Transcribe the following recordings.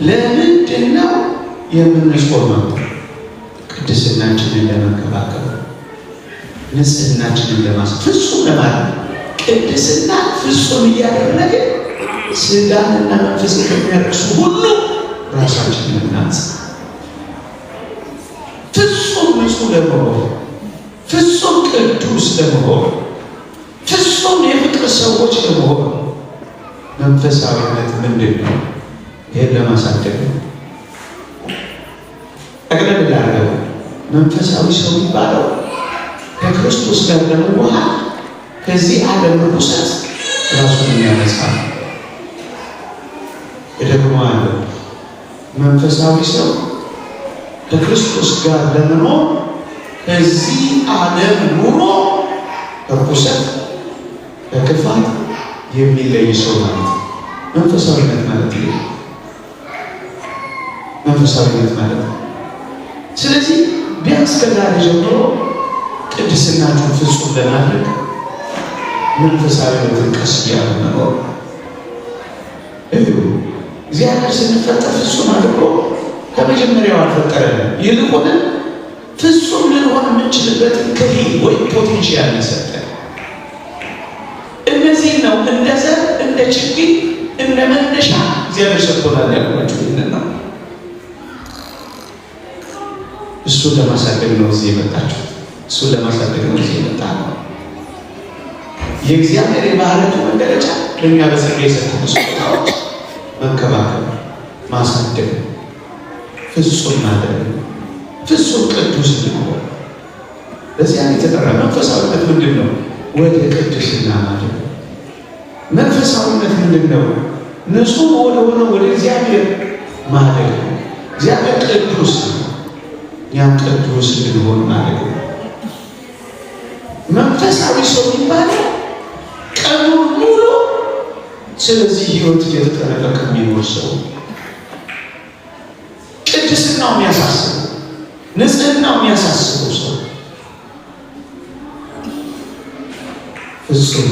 ለምንድን ነው የምንጾመው? ቅድስናችንን ለመንከባከብ፣ ንጽህናችንን ፍጹም ለማድረግ። ቅድስና ፍጹም እያደረገ ስጋንና መንፈስን ከሚያረክሱ ሁሉ ራሳችንን እናንጻ። ፍጹም ንጹህ ለመሆን፣ ፍጹም ቅዱስ ለመሆን፣ ፍጹም የፍቅር ሰዎች ለመሆን መንፈሳዊነት ምንድን ነው? ይሄን ለማሳደግ ነው። ጠቅለል ላድርገው። መንፈሳዊ ሰው የሚባለው ከክርስቶስ ጋር ለመዋሃድ ከዚህ ዓለም ርኩሰት ራሱን የሚያነጻ ነው። እደግመዋለሁ። መንፈሳዊ ሰው ከክርስቶስ ጋር ለመኖር ከዚህ ዓለም ኑሮ ርኩሰት፣ ከክፋት የሚለይ ሰው ማለት ነው። መንፈሳዊነት ማለት ነው። መንፈሳዊነት ማለት ነው። ስለዚህ ቢያንስ ከዛሬ ጀምሮ ቅድስናችሁን ፍጹም ለማድረግ መንፈሳዊነትን ቀስ እያሉ መኖር። እግዚአብሔር ስንፈጠር ፍጹም አድርጎ ከመጀመሪያው አልፈጠረንም። ይልቁንም ፍጹም ልንሆን የምንችልበትን ክሂል ወይም ፖቴንሻል ሰጠን። እነዚህ ነው እንደ ዘር፣ እንደ ችግኝ፣ እንደ መነሻ እግዚአብሔር ሰጥቶናል ያልኳችሁ ይህንን ነው። እሱን ለማሳደግ ነው እዚህ የመጣችሁ። እሱን ለማሳደግ ነው እዚህ የመጣ ነው። የእግዚአብሔር የባህሪያቱ መገለጫ ለእኛ በጸጋ የሰጠን ስጦታዎች መንከባከብ፣ ማሳደግ፣ ፍጹም ማድረግ፣ ፍጹም ቅዱስ እንድንሆን ለዚያ የተጠራ። መንፈሳዊነት ምንድን ነው? ወደ ቅድስና ማድረግ። መንፈሳዊነት ምንድን ነው? ንጹህ ወደ ሆነ ወደ እግዚአብሔር ማድረግ። እግዚአብሔር ቅዱስ ነው፣ እኛም ቅዱስ እንድንሆን ማድረግ ነው። መንፈሳዊ ሰው የሚባለው ቀኑን ሙሉ ስለዚህ ህይወት እየተጠነቀቀ የሚኖር ሰው፣ ቅድስናው የሚያሳስበው፣ ንጽህናው የሚያሳስበው ሰው፣ ፍጹም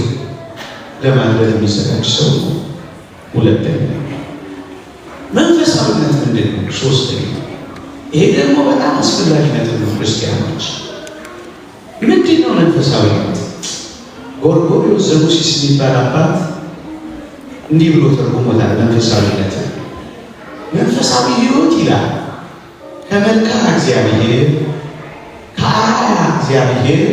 ለማድረግ የሚዘጋጅ ሰው። ሁለተኛ መንፈሳዊነት ምንድን ነው? ሶስተኛ ይሄ ደግሞ በጣም አስፈላጊነት ነው። ክርስቲያኖች ምንድን ነው መንፈሳዊነት? ጎርጎርዮስ ዘሩሲስ የሚባል አባት እንዲህ ብሎ ተርጉሞታል። መንፈሳዊነት መንፈሳዊ ህይወት ይላል ከመልክዓ እግዚአብሔር ከአርአያ እግዚአብሔር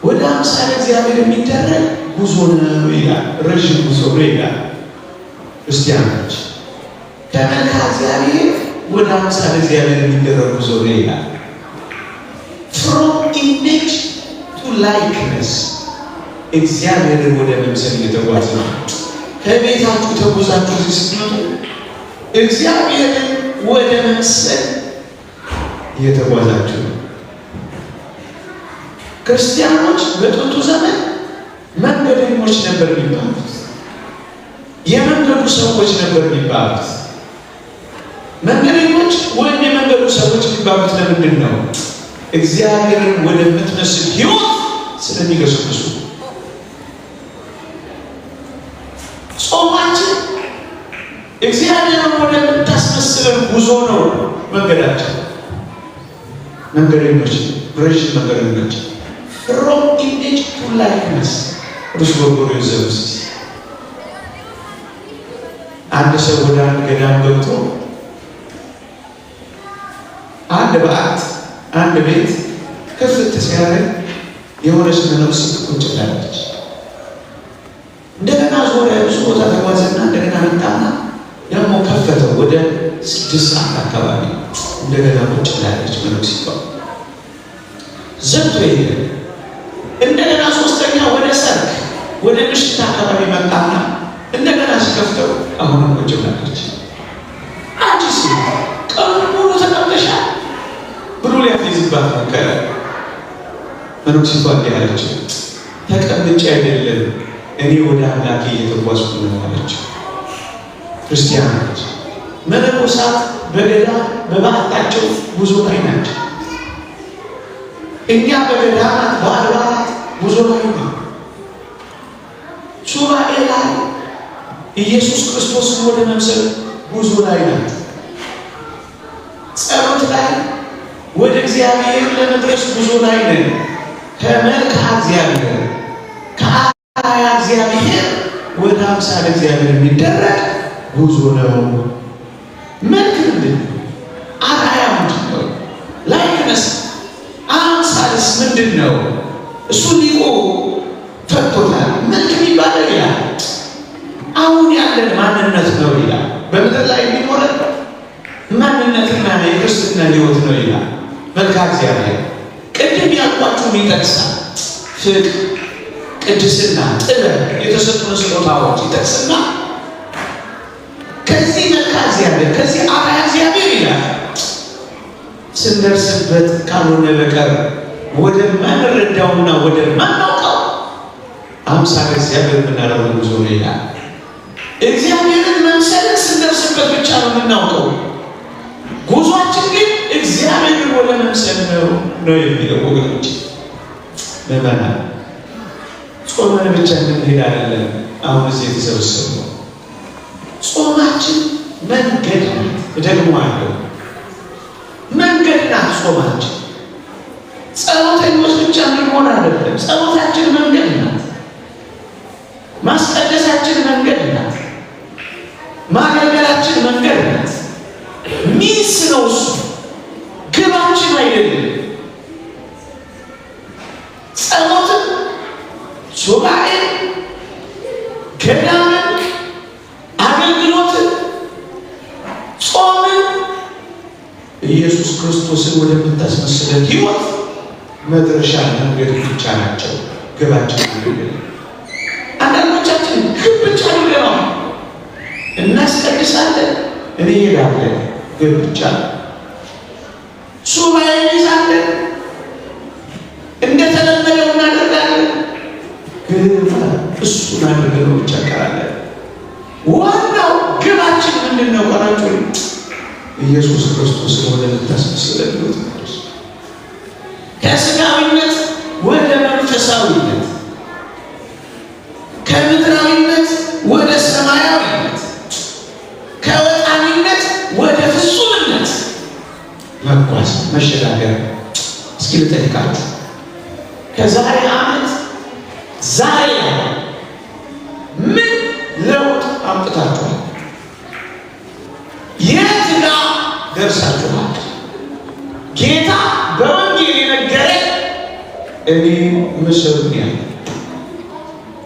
ወደ አምሳለ እግዚአብሔር የሚደረግ ጉዞ ነው ይላል። ረዥም ጉዞ ነው ይላል። ክርስቲያኖች ከመልክዓ እግዚአብሔር ወደ አምሳለ እግዚአብሔር የሚደረግ ጉዞ ነው ይላል። ፍሮም ኢሜጅ ቱ ላይክነስ፣ እግዚአብሔርን ወደ መምሰል እየተጓዘ ነው። ከቤታችሁ ተጉዛችሁ ስትመጡ እግዚአብሔርን ወደ መምሰል እየተጓዛችሁ ነው። ክርስቲያኖች በጥንቱ ዘመን መንገደኞች ነበር የሚባሉት፣ የመንገዱ ሰዎች ነበር የሚባሉት። መንገደኞች ወይም የመንገዱ ሰዎች የሚባሉት ለምንድን ነው? እግዚአብሔርን ወደምትመስል ህይወት ስለሚገሰግሱ። ጾማችን እግዚአብሔርን ወደምታስመስለን ጉዞ ነው መንገዳችን። መንገደኞች ረዥም መንገደኞች ፍሮም ኢሜጅ ቱ ላይክነስ። ቅዱስ ጎርጎርዮስ ዘሩሲስ አንድ ሰው ወደ አንድ ገዳም ገብቶ አንድ በዓት አንድ ቤት ክፍት ሲያደርግ የሆነች መነኩሴት ቁጭ ብላለች። እንደገና ዞረ፣ ብዙ ቦታ ተጓዘና እንደገና መጣና ደግሞ ከፈተው። ወደ 6 ሰዓት አካባቢ እንደገና ቁጭ ብላለች መነኩሴቷ። ዘግቶ ሄደ። እንደገና ሶስተኛ ወደ ሰርክ ወደ ምሽት አካባቢ መጣና እንደገና ሲከፍተው አሁንም ቁጭ ብላለች። አንቺ ቀኑን ሙሉ ተቀምጠሻል ብሎ ሊያፌዝባት ሞከረ። መነኩሴቷ እንዲህ አለችው፣ ተቀምጬ አይደለም እኔ ወደ አምላኬ እየተጓዝኩ ነው አለችው። ክርስቲያኖች መነኮሳት በገዳም በባህታቸው ጉዞ ላይ ናቸው። እኛ በገዳማት በአድባራት ጉዞ ላይ ነው። ሱባኤ ላይ ኢየሱስ ክርስቶስን ወደ መምሰል ጉዞ ላይ ናት። ጸሎት ላይ ወደ እግዚአብሔር ለመድረስ ጉዞ ላይ ነን። ከመልክዓ እግዚአብሔር ከአርአያ እግዚአብሔር ወደ አምሳለ እግዚአብሔር የሚደረግ ጉዞ ነው። መልክ ምንድን ነው? አርአያ ምንድን ነው? ላይክነስ አምሳልስ ምንድን ነው? እሱ ሊቆ ፈቶታል። መልክ የሚባለው ይላል አሁን ያለን ማንነት ነው ይላል። በምድር ላይ የሚኖረን ማንነትና የክርስትና ሕይወት ነው ይላል መልክዓ እግዚአብሔር። ቅድም ያልኳችሁን ይጠቅሳል። ፍቅር፣ ቅድስና፣ ጥበብ የተሰጡን ስጦታዎች ይጠቅስና ከዚህ መልክዓ እግዚአብሔር ከዚህ አርአያ እግዚአብሔር ይላል ስንደርስበት ካልሆነ በቀር ወደ ማንረዳውና ወደ ማናውቀው አምሳለ እግዚአብሔር የምናደርገው ጉዞ ነው ይላል። እግዚአብሔርን መምሰልን ስንደርስበት ብቻ ነው የምናውቀው። ጉዟችን ግን እግዚአብሔርን ወደ መምሰል ነው የሚለው። ወገኖች ለማና ጾመን ብቻ እንሄድ አይደለም። አሁን እዚህ የተሰበሰበው ጾማችን መንገድ ናት። ደግሞ አለው መንገድ ናት ጾማችን። ጸሎተኞች ብቻ እንሆን አይደለም። ጸሎታችን መንገድ ናት። ማስቀደሳችን መንገድ ናት። ማገልገላችን መንገድ ናት። ሚስ ነው እሱ፣ ግባችን አይደለም። ጸሎትን፣ ሱባኤን፣ ገዳምን፣ አገልግሎትን፣ ጾምን ኢየሱስ ክርስቶስን ወደምታስመስለን ሕይወት መድረሻ መንገድ ብቻ ናቸው። ግባችን አይደለም። አንዳንዶቻችን ግብ ብቻ ነው እናስቀድሳለን፣ እንሄዳለን፣ ግብ ብቻ ሱባኤ እንይዛለን፣ እንደተለመደው እናደርጋለን፣ ግብ እሱን አድርገን ብቻ ቀራለን። ዋናው ግባችን ምንድን ነው? ቀራችሁ ኢየሱስ ክርስቶስን ወደምታስመስለን ሕይወት መድረስ፣ ከሥጋዊነት ወደ መንፈሳዊነት፣ ከምድራዊነት ወደ ሰማያዊነት፣ ከወጣኒነት ወደ ፍጹምነት መጓዝ መሸጋገር። እስኪ ልጠይቃችሁ፣ ከዛሬ ዓመት ዛሬ ምን ለውጥ አምጥታችኋል? የት ጋር ደርሳችኋል? ጌታ በወንጌል የነገረ እኔ ምሰሉኝ ያለ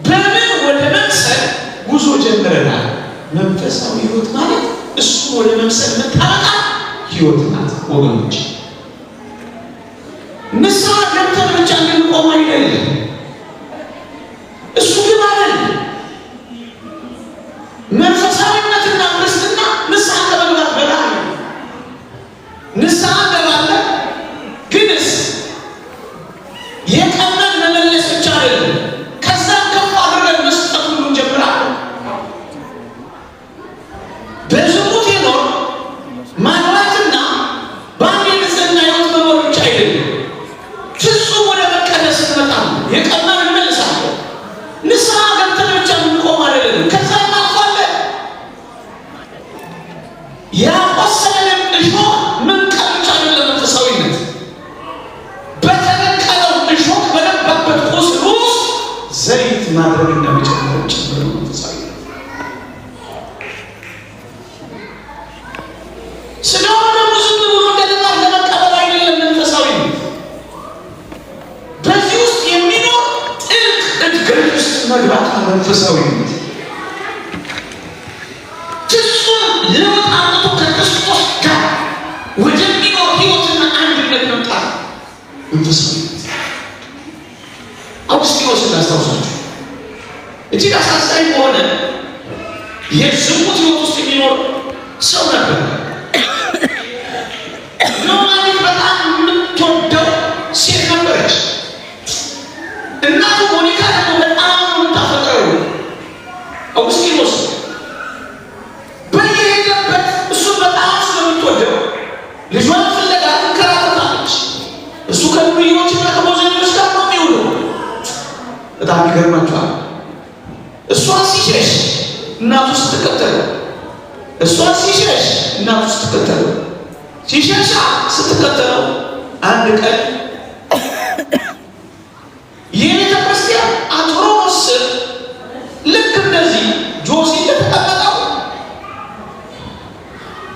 በምን ወደ መምሰል ጉዞ ጀምረናል። መንፈሳዊ ሕይወት ማለት እሱ ወደ መምሰል መጣጣ ሕይወት ናት ወገኖች። ንስሐ ገብተን ብቻ እንድንቆም አይደለም። እሱ ግን አይደለም። መንፈሳዊነትና ክርስትና ንስሐ ከመግባት በላይ ንስሐ እንገባለን። ግንስ የቀመን መመለስ ብቻ አይደለም። ከዛም ከፍ አድርገን መስጠት ሁሉ እንጀምራለን። በዝሙት የኖር ማግባትና በአንድ የንጽህና ሕይወት መኖር ብቻ አይደለም። ፍጹም ወደ መቀደስ እንመጣለን። የቀመን እንመልሳለን። ንስሐ ገብተን ብቻ የምንቆም አይደለም። ከዛ እናልፋለን። ያቆሰለን እሾህ መንቀል ብቻ አይደለም መንፈሳዊነት። በተነቀለው እሾህ በገባበት ቁስል ውስጥ ዘይት ማድረግና መጨመር ጭምር መንፈሳዊነት። ስለሆነ ዝም ብሎ እንደገና ለመቀበል አይደለም መንፈሳዊነት። በዚህ ውስጥ የሚኖር ጥልቅ እድገት ውስጥ መግባት መንፈሳዊነት። ፍጹም ለውጥ አምጥቶ ከክርስቶስ ጋር ወደሚኖር ሕይወትና አንድነት መምጣት መንፈሳዊነት። አውግስጢኖስን ላስታውሳችሁ። እጅግ አሳዛኝ በሆነ የዝሙት ሕይወት ውስጥ የሚኖር ሰው ነበር። ኖማኒት በጣም የምትወደው ሴት ነበረች። እናቱ ሞኒካ ደግሞ በጣም የምታፈቅረው አውግስጢኖስ በየሄደበት እሱን በጣም ስለምትወደው ልጇን ፍለጋ ትንከራተታለች። እሱ ከዱርዬዎችና ከቦዘኔዎች ጋር ነው የሚውለው። በጣም ይገርማችኋል። እሷ ሲሸሽ እና እናቱ ስትከተለው፣ እሷ ሲሸሽ እናቱ ስትከተለው፣ ሲሸሻ ስትከተለው፣ አንድ ቀን የቤተ ክርስቲያን አትሮኖስ ስር ልክ እንደዚህ ጆሲ እንደተቀመጠው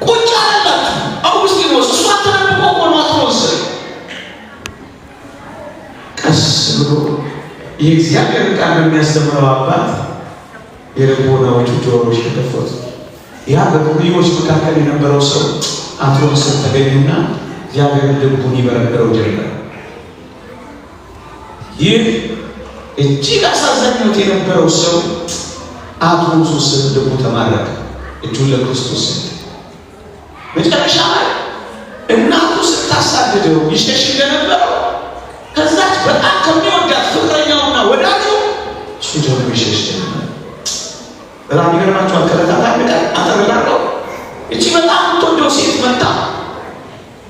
ቁጭ አለላችሁ አውግስጢኖስ። እሷ ተደብቆ ቆሞ አትሮኖስ ስር ቀስ ብሎ የእግዚአብሔር ቃል የሚያስተምረው አባት የልቦናዎቹ ጆሮዎች ተከፈቱ። ያ በኩርዮች መካከል የነበረው ሰው አትሮኖስ ስር ተገኘና እግዚአብሔር ልቡን ይበረብረው ጀመረ። ይህ እጅግ አሳዛኝነት የነበረው ሰው አትሮኖስ ስር ልቡ ተማረከ። እጁን ለክርስቶስ ሰጠ። መጨረሻ ላይ እናቱ ስታሳድደው ይሸሽ እንደነበረው ከዛች በጣም ከሚወዳት ፍቅረኛውና ወዳጁ እሱ ደግሞ ይሸሽ ነበር። በጣም ይገርማችኋል። ከዕለታት አንድ ቀን አጠርላለሁ እቺ በጣም የምትወደው ሴት መጣ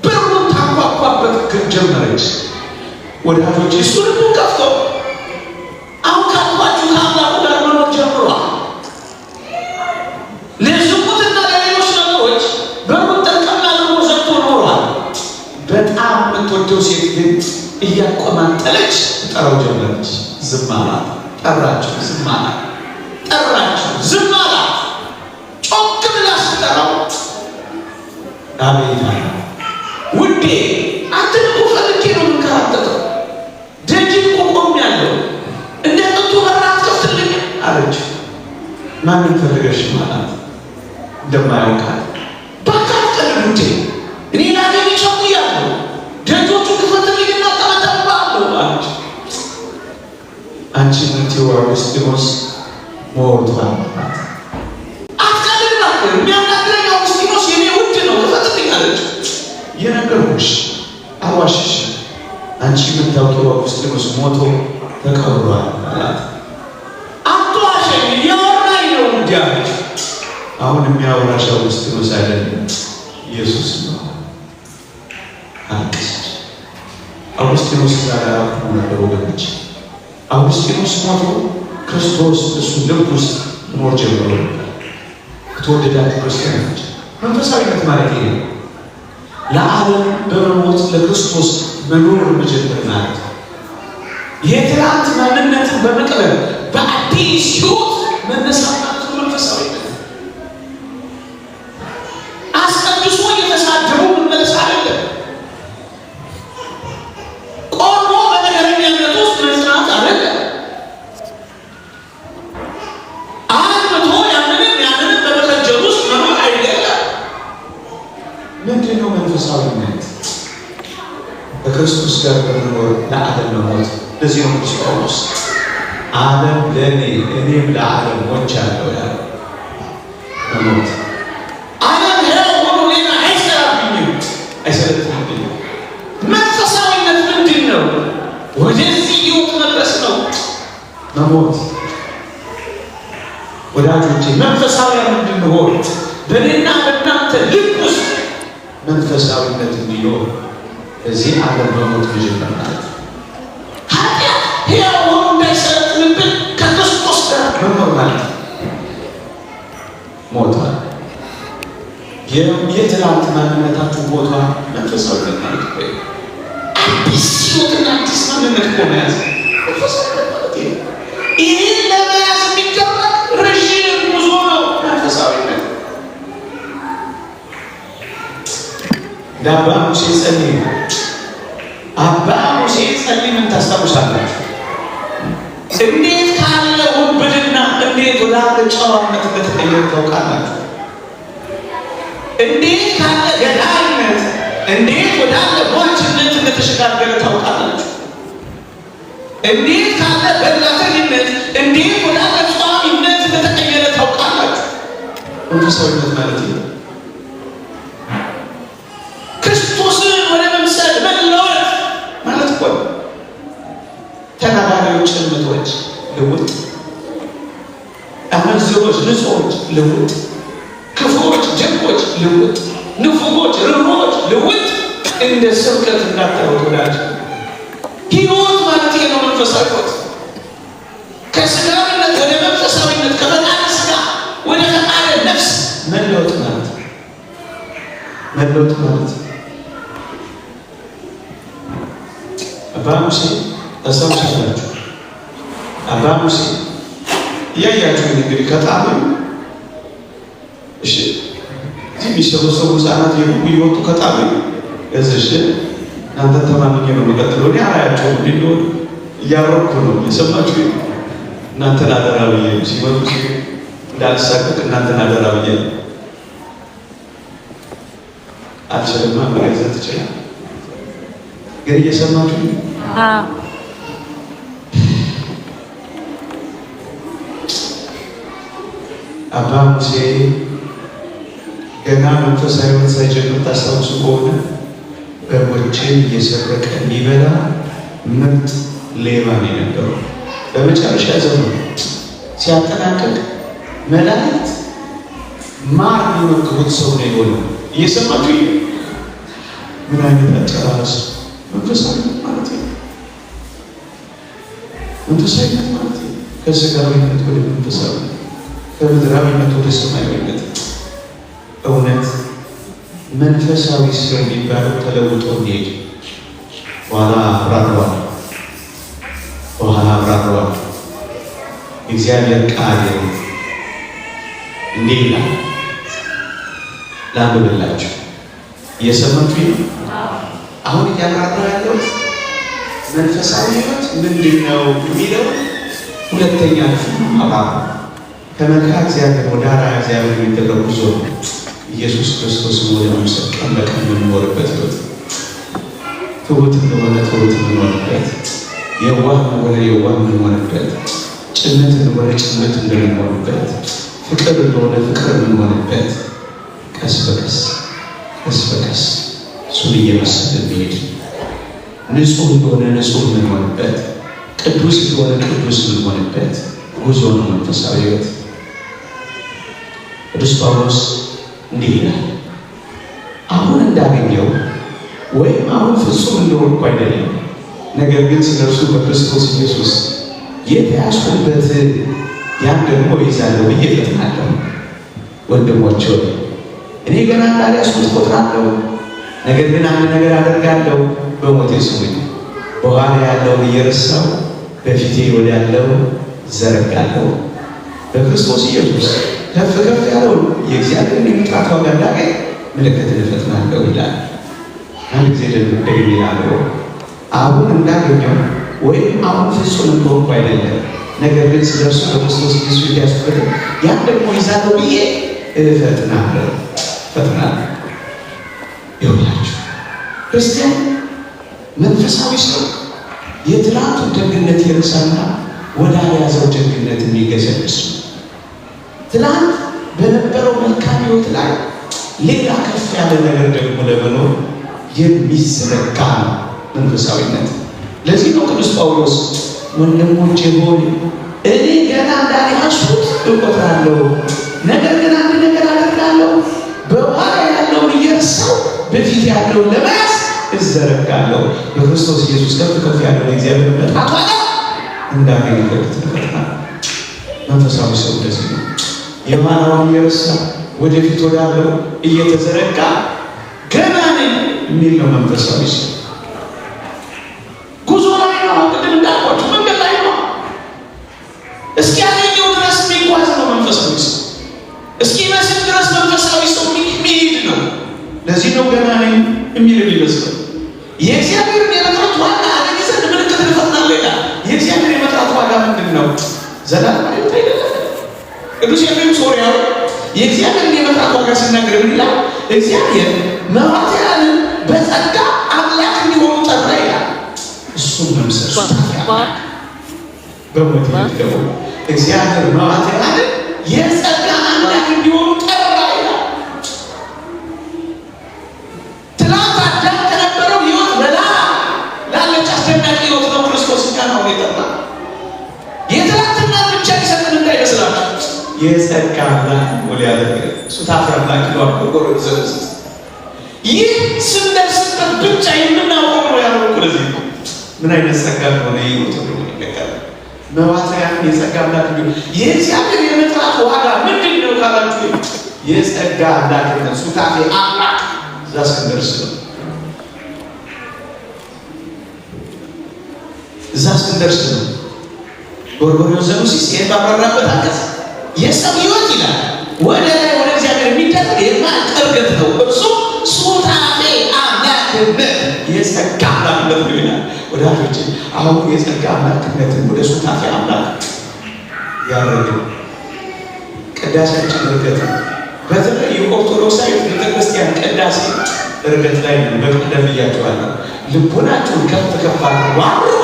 በሩን ታንኳኳበት ጀመረች። ወዳጆች እሱ ልቡን ከፍቶ አሁን ካልኳችሁ ከአምላኩ ጋር መኖር ጀምሯል። ለዝሙትና ለሌሎች ነገሮች በሩን ጠርቀም አድርጎ ዘግቶ ኖሯል። በጣም የምትወደው ሴት ግን እያቆማጠለች ትጠራው ጀመረች። ዝም አላት። ጠራችሁ፣ ዝም አላት። ጠራችሁ፣ ዝም አላት። ጮክ ብላ ስትጠራው አቤት አለ። ውዴ አንተን እኮ ፈልጌ ነው የምንከራተተው፣ ደጅ እኮ ቆሜያለሁ፣ እንደ ጥንቱ በር አትከፍትልኝ አለችው። ማንን ፈልገሽ ማለት እንደማያውቃት ባካፍተን ውዴ እኔ ላገኝ ቸኩያለሁ፣ ደጆቹ ክፈትልኝና ጠመጠምባለሁ አለች። አንቺ ምትይው አውግስጢኖስ ሞቷል። አትቀልድ ነበር የሚያናግረኝ አውግስጢኖስ የኔ ውድ ነው ክፈትልኝ አለች። የነገርኩሽ አዋሽሽ አንቺ የምታውቂው አውግስጢኖስ ሞቶ ተቀብሯል አላት። አትዋሸኝ እያወራኝ ነው እንዲህ አለች። አሁን የሚያወራሽ አውግስጢኖስ አይደለም ኢየሱስ ነው። አልቅሰች። አውግስጢኖስ ጋር ነበር ወገኖች። አውግስጢኖስ ሞቶ ክርስቶስ እሱ ልብ ውስጥ ኖር ጀምሮ ነበር። የተወደዳችሁ ክርስቲያኖች መንፈሳዊነት ማለት ይሄ ነው። ለዓለም በመሞት ለክርስቶስ መኖር መጀመር ማለት ነው። የትናንት ማንነትን በመቅበር በአዲስ ሕይወት መነሳት ማለት ነው መንፈሳዊነት። አስቀድሶ እየተሳደቡ መመለስ አይደለም። ቆሞ በነገረኛነት ውስጥ መጽናት አይደለም። አልምቶ ያንንም በመከጀል ውስጥ መኖር አይደለም። ምንድን ነው መንፈሳዊነት? በክርስቶስ ጋር በመኖር ለዓለም መሞት። ለዚህ ነው ቅዱስ ጳውሎስ ዓለም ለእኔ እኔም ለዓለም ሞቻለሁ ያለው። መሞት ዓለም ሕያው ሆኖ ሌላ አይሰራብኝም፣ አይሰለጥንብኝም። መንፈሳዊነት ምንድን ነው? ወደዚህ ሕይወት መድረስ ነው መሞት። ወዳጆቼ መንፈሳዊያን እንድንሆን በእኔና በእናንተ ልብ ውስጥ መንፈሳዊነት እንዲኖር እዚህ ዓለም መሞት መጀመር ማለት ነው። ኃጢአት ሕያው ሆኖ እንዳይሰለጥንብን ከክርስቶስ ጋር መኖር ማለት ነው። ሞቷል። የትናንት ማንነታችሁ ሞቷል። መንፈሳዊነት ማለት ነው አዲስ ሕይወትና አዲስ ማንነት እኮ መያዝ መንፈሳዊነት ማለት ነው። ይህን ለመያዝ የሚደረግ ረዥም ጉዞ ነው መንፈሳዊነት። አባ ሙሴ ጸልይ ነው። አባ ሙሴ ጸልይ ምን ታስታውሳላችሁ? እንዴት ካለ ውንብድና እንዴት ወደ አንድ ጨዋነት እንደተቀየረ ታውቃላችሁ? እንዴት ካለ ገዳይነት እንዴት ወደ አንድ ሟችነት እንደተሸጋገረ ታውቃላችሁ? እንዴት ካለ በላተኝነት እንዴት ወደ አንድ ጿሚነት እንደተቀየረ ታውቃላችሁ? መንፈሳዊነት ማለት ነው ክርስቶስን ወደ መምሰል መለወጥ ማለት እኮ ነው። ተናጋሪዎች ጭምቶች ልውጥ፣ አመንዝሮች ንጹሖች ልውጥ፣ ክፉዎች ደጎች ልውጥ፣ ንፉጎች ርኅሩኆች ልውጥ። እንደ ስብከት እንዳታዩት ወዳጅ ሕይወት ማለት ነው መንፈሳዊ ሕይወት። ከስጋዊነት ወደ መንፈሳዊነት ከፈቃድ ሥጋ ወደ ተማረ ነፍስ መለወጥ ማለት አባ ሙሴ ታስታውሳላችሁ። አባ ሙሴ እያያችሁ እንግዲህ ከጣሉ እሺ እዚህ የሚሰበሰቡ ህፃናት እየወጡ ከጣሉ ገዘሽ እናንተ ተማምኜ ነው የምቀጥለው። እኔ አላያቸውም እንዲሆን እያረኩ ነው የሰማችሁ። እናንተን አደራ ብዬ ሲመጡ እንዳልሳቀቅ እናንተን አደራ ብዬ አልችልማ መገዛት ይችላል። ግን እየሰማችሁ አባ ሙሴ ገና መንፈሳዊ ሕይወት ሳይጀምር ታስታውሱ ከሆነ በጎችን እየሰረቀ የሚበላ ምርጥ ሌባ ነው የነበረው። በመጨረሻ ዘመኑ ሲያጠናቅቅ መላእክት ማር የሚመግቡት ሰው ነው የሆነው። እየሰማችሁ ምን አይነት አጨራረስ! መንፈሳዊነት ማለት ነው። መንፈሳዊነት ማለት ነው ከስጋዊነት ወደ መንፈሳዊነት፣ ከምድራዊነት ወደ ሰማያዊነት። እውነት መንፈሳዊ ሰው የሚባለው ተለውጦ እንዲሄድ በኋላ አብራሯል። እግዚአብሔር ቃል እንዲህ ይላል። ላንብብላችሁ። እየሰማችሁ ነው? አሁን እያብራራ ያለው መንፈሳዊ ሕይወት ምንድን ነው የሚለው ሁለተኛ ክፍል አባባ ከመልካ እግዚአብሔር ወደ አርአያ እግዚአብሔር የሚደረግ ጉዞ ነው። ኢየሱስ ክርስቶስን ወደ መምሰል ቀን በቀን የምንኖርበት ሕይወት፣ ትሑት እንደሆነ ትሑት የምንሆንበት፣ የዋህ እንደሆነ የዋህ የምንሆንበት፣ ጭነት እንደሆነ ጭነት እንደምንሆንበት፣ ፍቅር እንደሆነ ፍቅር የምንሆንበት፣ ቀስ በቀስ እሱን እየመሰልን መሄድ፣ ንጹህ እንደሆነ ንጹህ የምንሆንበት፣ ቅዱስ እንደሆነ ቅዱስ የምንሆንበት ጉዞ ነው መንፈሳዊ ሕይወት። ቅዱስ ጳውሎስ እንዲህ ይላል፣ አሁን እንዳገኘው ወይም አሁን ፍጹም እንደሆንኩ አይደለም፣ ነገር ግን ስለ እርሱ በክርስቶስ ኢየሱስ የተያዝኩበት ያን ደግሞ ይዛለሁ ብዬ እፈጥናለሁ። ወንድሞቼ ሆይ እኔ ገና እንዳልያዝኩት እቆጥራለሁ፣ ነገር ግን አንድ ነገር አደርጋለሁ፣ በሞቴ ስሙኝ፣ በኋላ ያለውን እየረሳሁ በፊቴ ወዳለው እዘረጋለሁ። በክርስቶስ ኢየሱስ ከፍ ያለውን የእግዚአብሔርን የመጥራት ዋጋ እንዳገኝ ምልክትን እፈጥናለሁ ይላል። አንድ ጊዜ ደግሞ ይላል፣ አሁን እንዳገኘው ወይም አሁን ፍጹም እንደሆንኩ አይደለም፣ ነገር ግን ስለ እርሱ በክርስቶስ ኢየሱስ የተያዝኩበት ያን ደግሞ ይዛለሁ ብዬ እፈጥናለሁ። ይኸውላችሁ ክርስቲያን መንፈሳዊ ሰው የትናንቱን ደግነት ይረሳና ወደ ያዘው ደግነት የሚገሰግስ ነው። ትናንት በነበረው መልካም ሕይወት ላይ ሌላ ከፍ ያለ ነገር ደግሞ ለመኖር የሚዘረጋ ነው መንፈሳዊነት። ለዚህ ነው ቅዱስ ጳውሎስ ወንድሞቼ ሆይ እኔ ገና እንዳልያዝኩት እቆጥራለሁ፣ ነገር ግን አንድ ነገር አደርጋለሁ፣ በኋላ ያለውን እየረሳሁ በፊት ያለውን ለመያዝ እዘረጋለሁ። በክርስቶስ ኢየሱስ ከፍ ያለውን እግዚአብሔር መጥራት ዋጋ እንዳገኝ እፈጥናለሁ። መንፈሳዊ ሰው እንደዚህ ነው። የኋላውን እየረሳ ወደፊት ወዳለው እየተዘረጋ ገና ነኝ የሚል ነው መንፈሳዊ ሰው። ጉዞ ላይ ነው። ቅድም እንዳልኳችሁ መንገድ ላይ ነው። እስኪ ያገኘው ድረስ የሚጓዝ ነው መንፈሳዊ ሰው። እስኪ መስል ድረስ መንፈሳዊ ሰው የሚሄድ ነው። ለዚህ ነው ገና ነኝ የሚል የሚመስለው። የእግዚአብሔርን የመጥራት ዋጋ አገኝ ዘንድ ምልክት እፈጥናለሁ ይላል። የእግዚአብሔር የመጥራት ዋጋ ምንድን ነው? ዘላለማዊ ሕይወት አይደለም? ቅዱስ ኤፍሬም ሶርያዊ የእግዚአብሔርን የመጥራት ዋጋ ሲናገር ምን ይላል? እግዚአብሔር መዋዕያንን በጸጋ አምላክ እንዲሆኑ ጠራ ይላል። እሱም መምሰል በሞት ይደው እግዚአብሔር መዋዕያንን የጸጋ አምላክ እንዲሆኑ ጠራ ይላል። ትናንት አዳም ከነበረው ሕይወት በላ ላለች አስደናቂ ሕይወት ነው ክርስቶስ ጋር ነው የጠራ። የትናንትና ብቻ ሊሰጥን እንዳይመስላችሁ የጸጋ አምላክ ወደ ያደረገ ሱታፍ አምላክ ነው አቆቆረ ዘውስ ይህ ስንደርስበት ብቻ የምናውቀው ነው ያለው። ለዚህ ምን አይነት ጸጋ ነው ይወጡ ነው ይነገራል። መዋዕያንን የጸጋ አምላክ ነው። የእግዚአብሔር የመጥራት ዋጋ ምንድን ነው ካላችሁ የጸጋ አምላክነት ሱታፌ አምላክ እዛ እስክንደርስ ነው። እዛ እስክንደርስ ነው። ጎርጎርዮስ ዘኑሲስ የባበራበት አንቀጽ የሰው ሕይወት ይላል ወደ ላይ ወደ እግዚአብሔር የሚደረግ የማያልቅ እርገት ነው። እሱ ሱታፌ አምላክነት የጸጋ አምላክነት ነው ይላል። ወዳጆች አሁን የጸጋ አምላክነትን ወደ ሱታፌ አምላክ ያረገ ቅዳሴያችን እርገት ነው። በተለይ የኦርቶዶክሳዊ ቤተክርስቲያን ቅዳሴ እርገት ላይ ነው። በቀደም ብያችኋለሁ። ልቦናችሁን ከፍ ከፍ አድርጉ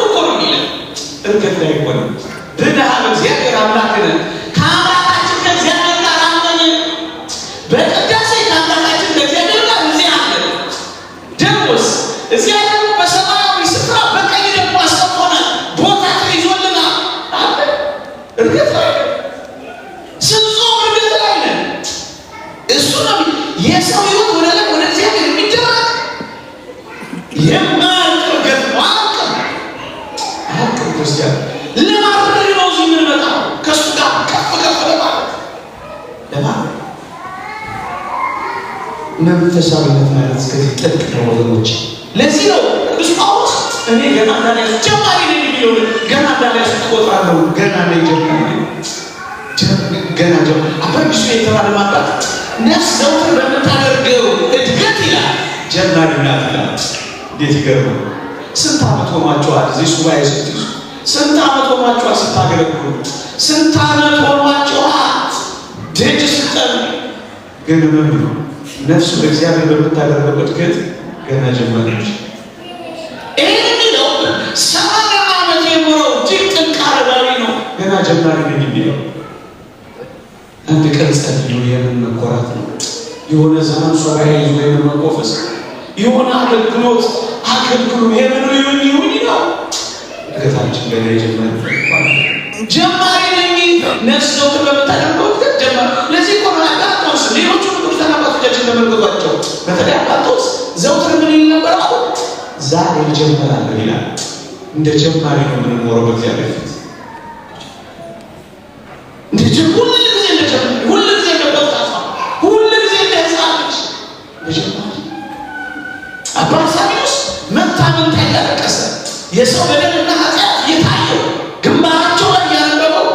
እኮ ነው የሚለው። እርገት ላይ ሆነ ብድሃ እግዚአብሔር አምላክነት ከአምላካችን ከእግዚአብሔር ጋር አመንን። በቅዳሴ ከአምላካችን ከእግዚአብሔር ጋር እዚህ አለ። ደሞስ እዚያ ደግሞ በሰማያዊ ስፍራ በቀኝ ደግሞ አስቀምጦናል። ቦታ ተይዞልናል። እርገት ላይ ስንጾም እርገት ላይ ነን። እሱ ነው የሰው ሕይወት ወደ ላይ ወደ እግዚአብሔር የሚደረግ የማያልቅ እርገት ነው። አያልቅም። ክርስቲያን ለማድረግ ነው እዚህ የምንመጣው ከእሱ ጋር ከፍ ከፍ ለማድረግ መንፈሳዊነት ማለት እስከዚህ ጥልቅ ነው ወገኖች። ለዚህ ነው ቅዱስ ጳውሎስ እኔ ገና እንዳልያዙ ጀማሪ ነኝ የሚለው ገና እንዳልያዙ ትቆጥራለሁ። ገና ላይ ገና አበቢሱ የተባለ ማጣት ነፍስ ዘውትር በምታደርገው እድገት ይላል ጀማሪ ናት ይላል። እንዴት ይገርማል! ስንት ዓመት ሆኗቸዋል እዚህ ሱባኤ ስትይዙ? ስንት ዓመት ሆኗቸዋል ስታገለግሉ? ስንት ዓመት ሆኗቸዋል ደጅ ስጠኑ? ግን ምን ነው ነፍሱ ለእግዚአብሔር በምታደርገው እድገት ገና ጀማሪዎች። ይህን የሚለው 80 ዓመት የኖረው እጅግ ጥልቅ አረጋዊ ነው። ገና ጀማሪ ነኝ የሚለው አንድ ቀን ጸልዩ የምን መኮራት ነው? የሆነ ዘመን ሱባኤ ይዞ የምን መቆፈስ የሆነ አገልግሎት አገልግሎ የምን ይሁን ነው። እድገታችን ገና ጀማሪ ነኝ ነፍስ ዘውትር በምታደርገው እድገት ጀማሪ። ለዚህ እኮ ነው አጋቶስ ሌሎቹ ቅዱሳን አባቶቻችን ተመልክቷቸው በተለይ አጋቶስ ዘውትር ምን ይል ነበር? ዛሬ ጀምራለሁ ይላል። እንደ ጀማሪ ነው የምንኖረው በእግዚአብሔር ፊት። እንደ ጀማሪ ሁሉ ጊዜ እንደበጣፋ ሁሉ ጊዜ እንደህፃኖች ጀማሪ አባት ሳሚዎስ መታመን ታያለቀሰ የሰው በደልና ኃጢአት እየታየው ግንባራቸው ላይ ያነበበው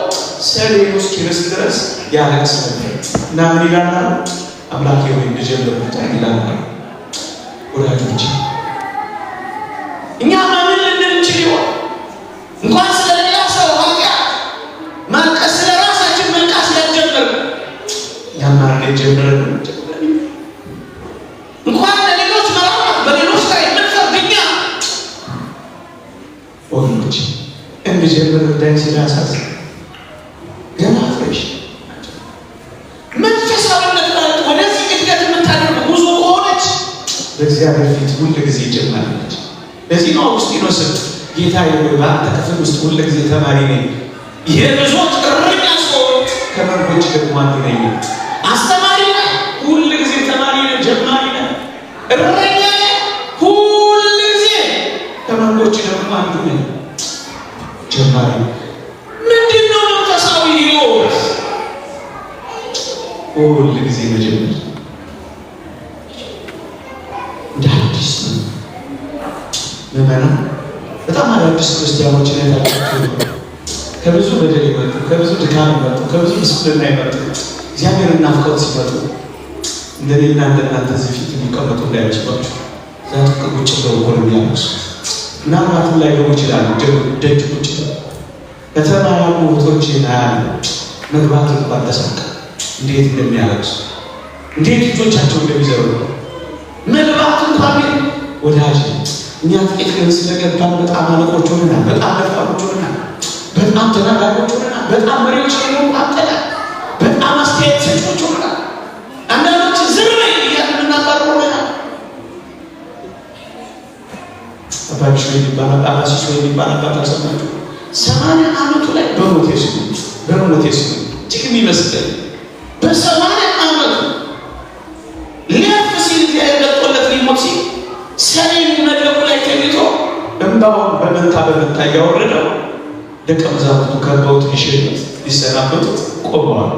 ሰሌኑ እስኪርስ ድረስ ያለቅስ ነበር እና ምን ይላል? አምላኬ ሆይ እንድጀምር ብታይ ይላል። ወዳጆች እኛ ማመን እንድንችል ይሆን እንኳን ስለሌላ ሰው ኃጢአት ማልቀስ ስለራሳችን መልቀስ ያልጀመር ያማረ ጀምረን እንኳን ለሌሎች መራራት በሌሎች ላይ የምንፈርድኛ ወገኖች እንድጀምር እንዳይ ሲላሳስ ገና ፍሬሽ መንፈሳዊነት ማለት ወደዚህ እድገት የምታደርግ ጉዞ ከሆነች በእግዚአብሔር ፊት ሁሉ ጊዜ ይጀምራለች። ለዚህ ነው አውግስጢኖስ ጌታ በአንተ ክፍል ውስጥ ሁሉ ጊዜ ተማሪ ነኝ፣ የብዙዎች እረኛ ስሆን ከመንጎች ደግሞ አንዱ ነኝ። አስተማሪ ነህ፣ ሁሉ ጊዜ ተማሪ ነህ፣ ጀማሪ ነህ፣ እረኛ ነህ፣ ሁሉ ጊዜ ከመንጎች ደግሞ አንዱ ነኝ፣ ጀማሪ። ምንድን ነው መንፈሳዊ ሕይወት? ሁሉ ጊዜ መጀመር እንደ አዲስ ነው። ምዕመናን በጣም አዳዲስ ክርስቲያኖች ነታቸው ከብዙ በደል ይመጡ፣ ከብዙ ድካም ይመጡ፣ ከብዙ ምስፍልና ይመጡ። እግዚአብሔርን ናፍቀው ሲመጡ እንደሌላ እንደናንተ እዚህ ፊት የሚቀመጡ እንዳይመስሏችሁ። ዛት ቁጭ ብለው እኮ ነው የሚያለቅሱት። ምናልባትም ላይገቡ ይችላሉ። ደጅ ቁጭ ብለው ከተማ ያሉ እህቶች ያያሉ። መግባት እንኳን ተሳቀ እንዴት እንደሚያለቅሱ እንዴት ልጆቻቸው እንደሚዘሩ መግባት እንኳን ወዳጅ እኛ ጥቂት ግን ስለገባን በጣም አለቆች ሆነናል፣ በጣም ደፋሮች ሆነናል፣ በጣም ተናጋሪዎች ሆነናል፣ በጣም መሪዎች ሆነናል፣ አጥተናል፣ በጣም አስተያየት ሰጪዎች ሆነናል። አንዳንዶች ዝም በይ እያልን የምናባርር ሆነናል። አባቢሾ የሚባል አባሲሶ የሚባል አባት አልሰማችሁ? 80 ዓመቱ ላይ በሞቴ ሲሉ እጅግ የሚመስል በ80 ዓመቱ ሊያርፍ ሲል ያለቆለት ሊሞት ሲል ሰሌን መድረኩ ላይ ተኝቶ እንባውን በመንታ እያወረደው ደቀ መዛሙርቱ ከበውት ሊሸኙት ሊሰናበቱት ቆመዋል።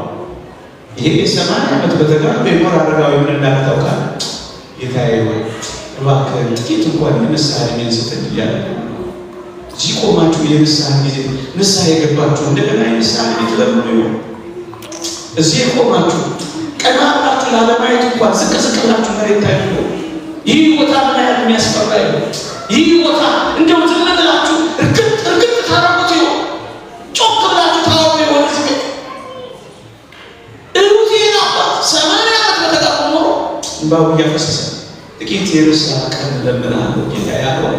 ይሄ 80 ዓመት በተጋሩ የኖር አረጋዊ ምን እንዳታውቃል ጌታዬ ወይ እባክህ ጥቂት እንኳን የንስሐ ዕድሜን ስጠኝ እያለ እዚህ ቆማችሁ የንስሐ ጊዜ ንስሐ የገባችሁ እንደገና የንስሐ ዕድሜ ትለምኑ ይሆን? እዚህ ቆማችሁ ቀና ብላችሁ ላለማየት እንኳን ዝቅ ዝቅ ብላችሁ መሬት ታዩ። ይህ ቦታ ምን ያህል የሚያስፈራ ይሆን? ይህ ቦታ እንደው ዝም ብላችሁ እርግጥ ታረቁት ይሆን? ጮክ ብላችሁ ታወሩ ይሆን? እሩቴን አባት 80 ዓመት በተጋሩ ኖሮ እንባው እያፈሰሰ ጥቂት የንስሐ ቀን ለምናለሁ ጌታ ያለው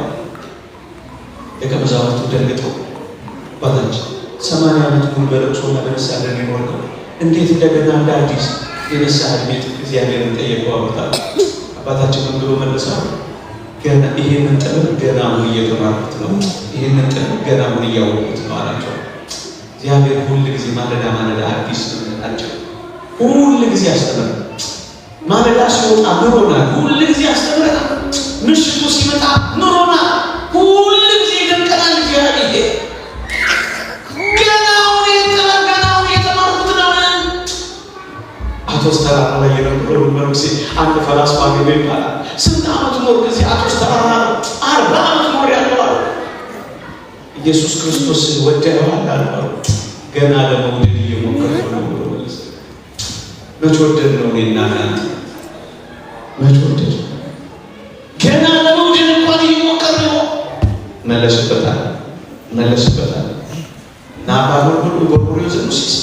ደቀ መዛሙርቱ ደንግጠው አባታችን 80 ዓመት ሙሉ በለቅሶና በንስሐ ለሚኖር ነው እንዴት እንደገና እንደ አዲስ የንስሐ ዕድሜ እግዚአብሔርን ጠየቀው አባታችን። አባታችን ምን ብሎ መለሳሉ? ገና ይሄንን ጥበብ ገና አሁን እየተማርኩት ነው፣ ይሄንን ጥበብ ገና አሁን እያወቁት ነው አላቸው። እግዚአብሔር ሁል ጊዜ ማለዳ አዲስ ናቸው። ሁል ጊዜ ያስተምራል። ማለዳ ሲወጣ ምሮናል፣ ሁል ጊዜ ያስተምረናል። ምሽቱ ሲመጣ ምሮናል፣ ሁል ጊዜ ይደንቀናል። እግዚአብሔር አቶስ ተራራ ላይ የነበሩ መነኩሴ አንድ ፈላስፋ ገበ ይባላል። ስንት ዓመት ኖር ጊዜ አቶስ ተራራ 40 ዓመት ኖር ያለው ኢየሱስ ክርስቶስ ወደዋል አሉ። ገና ለመውደድ እየሞከርኩ ነው ብሎ መለሰ። መች ወደድ ነው እኔና እናንተ? መች ወደድ? ገና ለመውደድ እንኳን እየሞከር ነው። መለስበታል እና ባለው ሁሉ በቁሪው ዘሙሲስ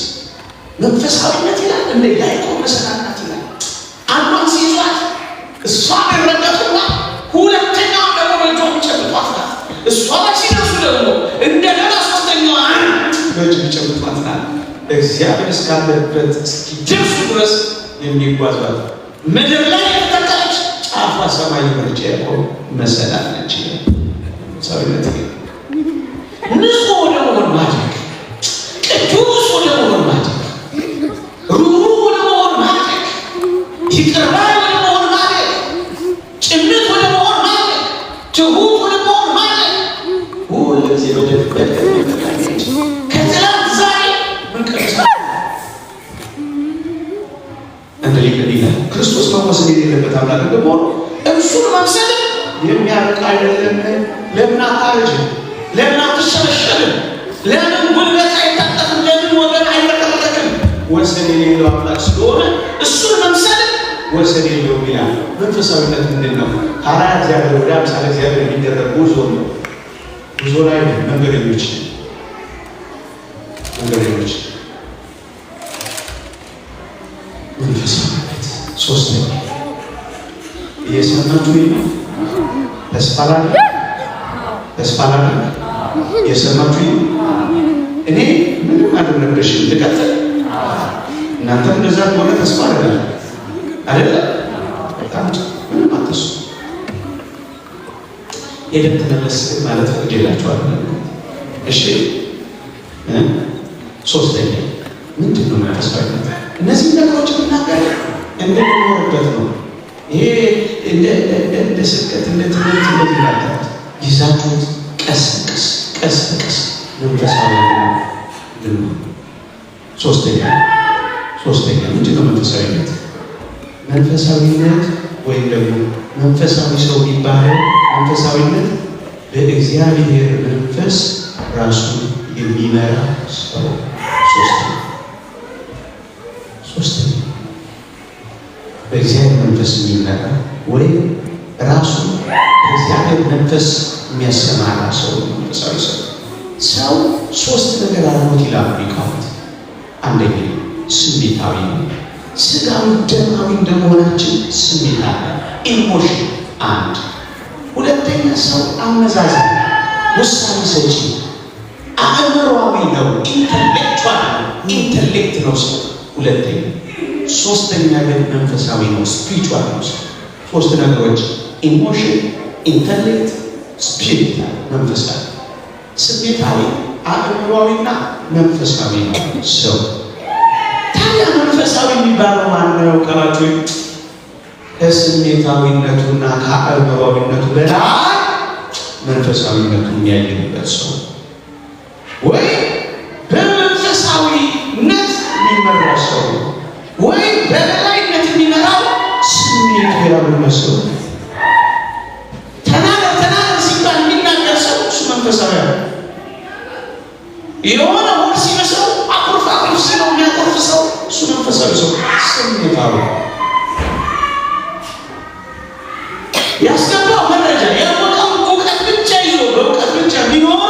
መንፈሳዊነት ይላል እንደ ያዕቆብ መሰናናት ይላል። አንዷን ሲይዟት እሷ ደረቀችና ሁለተኛው ደግሞ በእጇ ጨብጧት ናት። እሷ ላይ ሲደርሱ ደግሞ እንደገና ሶስተኛው በእጅ ጨብጧት ናት። እግዚአብሔር እስካለበት እስኪደርሱ ድረስ የሚጓዟት ምድር ላይ የተተከለች ጫፏ ሰማይ ምርጫ ያዕቆብ መሰላል ነች። ሰውነት ንጹሕ ወደ መሆን ማድረግ፣ ቅዱስ ወደ መሆን ማድረግ፣ ሩሩ ወደ መሆን ማድረግ፣ ይቅር ባይ ወደ መሆን ማድረግ፣ ጭምት ወደ መሆን ማድረግ፣ ትሁት ወደ መሆን ማድረግ ሁሉ ጊዜ ወደ ከትላንት ዛሬ ምንቀሳ እንደሊቀዲላ ክርስቶስ መወሰድ የሌለበት አምላክ ደግሞ እሱን መምሰል የሚያርቅ አይደለም። ለምን አታረጅም? ለምን አትሸበሸብም? ለምን ጉልበት አይታጠፍም? ለምን ወገን አይረቀረቅም? ወሰን የሌለው አምላክ ስለሆነ እሱን መምሰል ወሰን የሌለው ይላል። መንፈሳዊነት ምንድን ነው? ከአርአያ እግዚአብሔር ወደ አምሳለ እግዚአብሔር የሚደረግ ጉዞ ነው። ጉዞ ላይ መንገደኞች መንፈሳዊነት ሶስተኛ እየሰማችሁ ነው። ተስፋ ላለ የሰማችሁ እኔ ምንም አልነበረሽም ልቀጥል። እናንተም እንደዛ ከሆነ ተስፋ አይደለ በጣም ምንም አትሱ ሄደን ተመለስ ማለት ፈቅጄላችኋል። እሺ ሶስተኛ ምንድን ነው መንፈሳዊነት? እነዚህ ነገሮች የምናገር እንድንኖርበት ነው። ይሄ እንደ ስብከት እንደ ትምህርት እንደዚህ ማለት ይዛችሁት ቀስ በቀስ መንፈሳዊ ነው። ሶስተኛ ምንድን ነው መንፈሳዊነት? መንፈሳዊነት ወይም ደግሞ መንፈሳዊ ሰው የሚባለው መንፈሳዊነት በእግዚአብሔር መንፈስ ራሱን የሚመራ ሰው። ሶስተኛ በእግዚአብሔር መንፈስ የሚመራ ወይም ራሱን በእግዚአብሔር መንፈስ የሚያሰማራ ሰው መንፈሳዊ ሰው ሶስት ነገር አሉት ይላሉ ሊቃውንት። አንደኛ ስሜታዊ ነው። ስጋዊ ደማዊ እንደመሆናችን ስሜት አለ፣ ኢሞሽን አንድ። ሁለተኛ ሰው አመዛዛኝ ውሳኔ ሰጪ አእምሮአዊ ነው፣ ኢንተሌክት ነው ሰው ሁለተኛ። ሶስተኛ ግን መንፈሳዊ ነው፣ ስፒሪቹዋል ነው ሰው። ሶስት ነገሮች ኢሞሽን፣ ኢንተሌክት፣ ስፒሪቹዋል መንፈሳዊ። ስሜታዊ አእምሮአዊና መንፈሳዊ ነው ሰው። ታዲያ መንፈሳዊ የሚባለው ማነው ካላችሁ ከስሜታዊነቱና ከአእምሮአዊነቱ በላይ መንፈሳዊነቱ የሚያየንበት ሰው ወይ በመንፈሳዊነት የሚመራ ሰው ወይ በበላይነት የሚመራው ስሜት ያለው መስሎ ተናገር ሲባል የሚናገር ሰው እሱ መንፈሳዊ ነው። የሆነ ወር ሲመስለው አኩርፍ ሲለው የሚያኮርፍ ሰው እሱ መንፈሳዊ ሰው ስሜታዊ ያስገባው መረጃ ያወቀው እውቀት ብቻ ይዞ በእውቀት ብቻ ቢኖር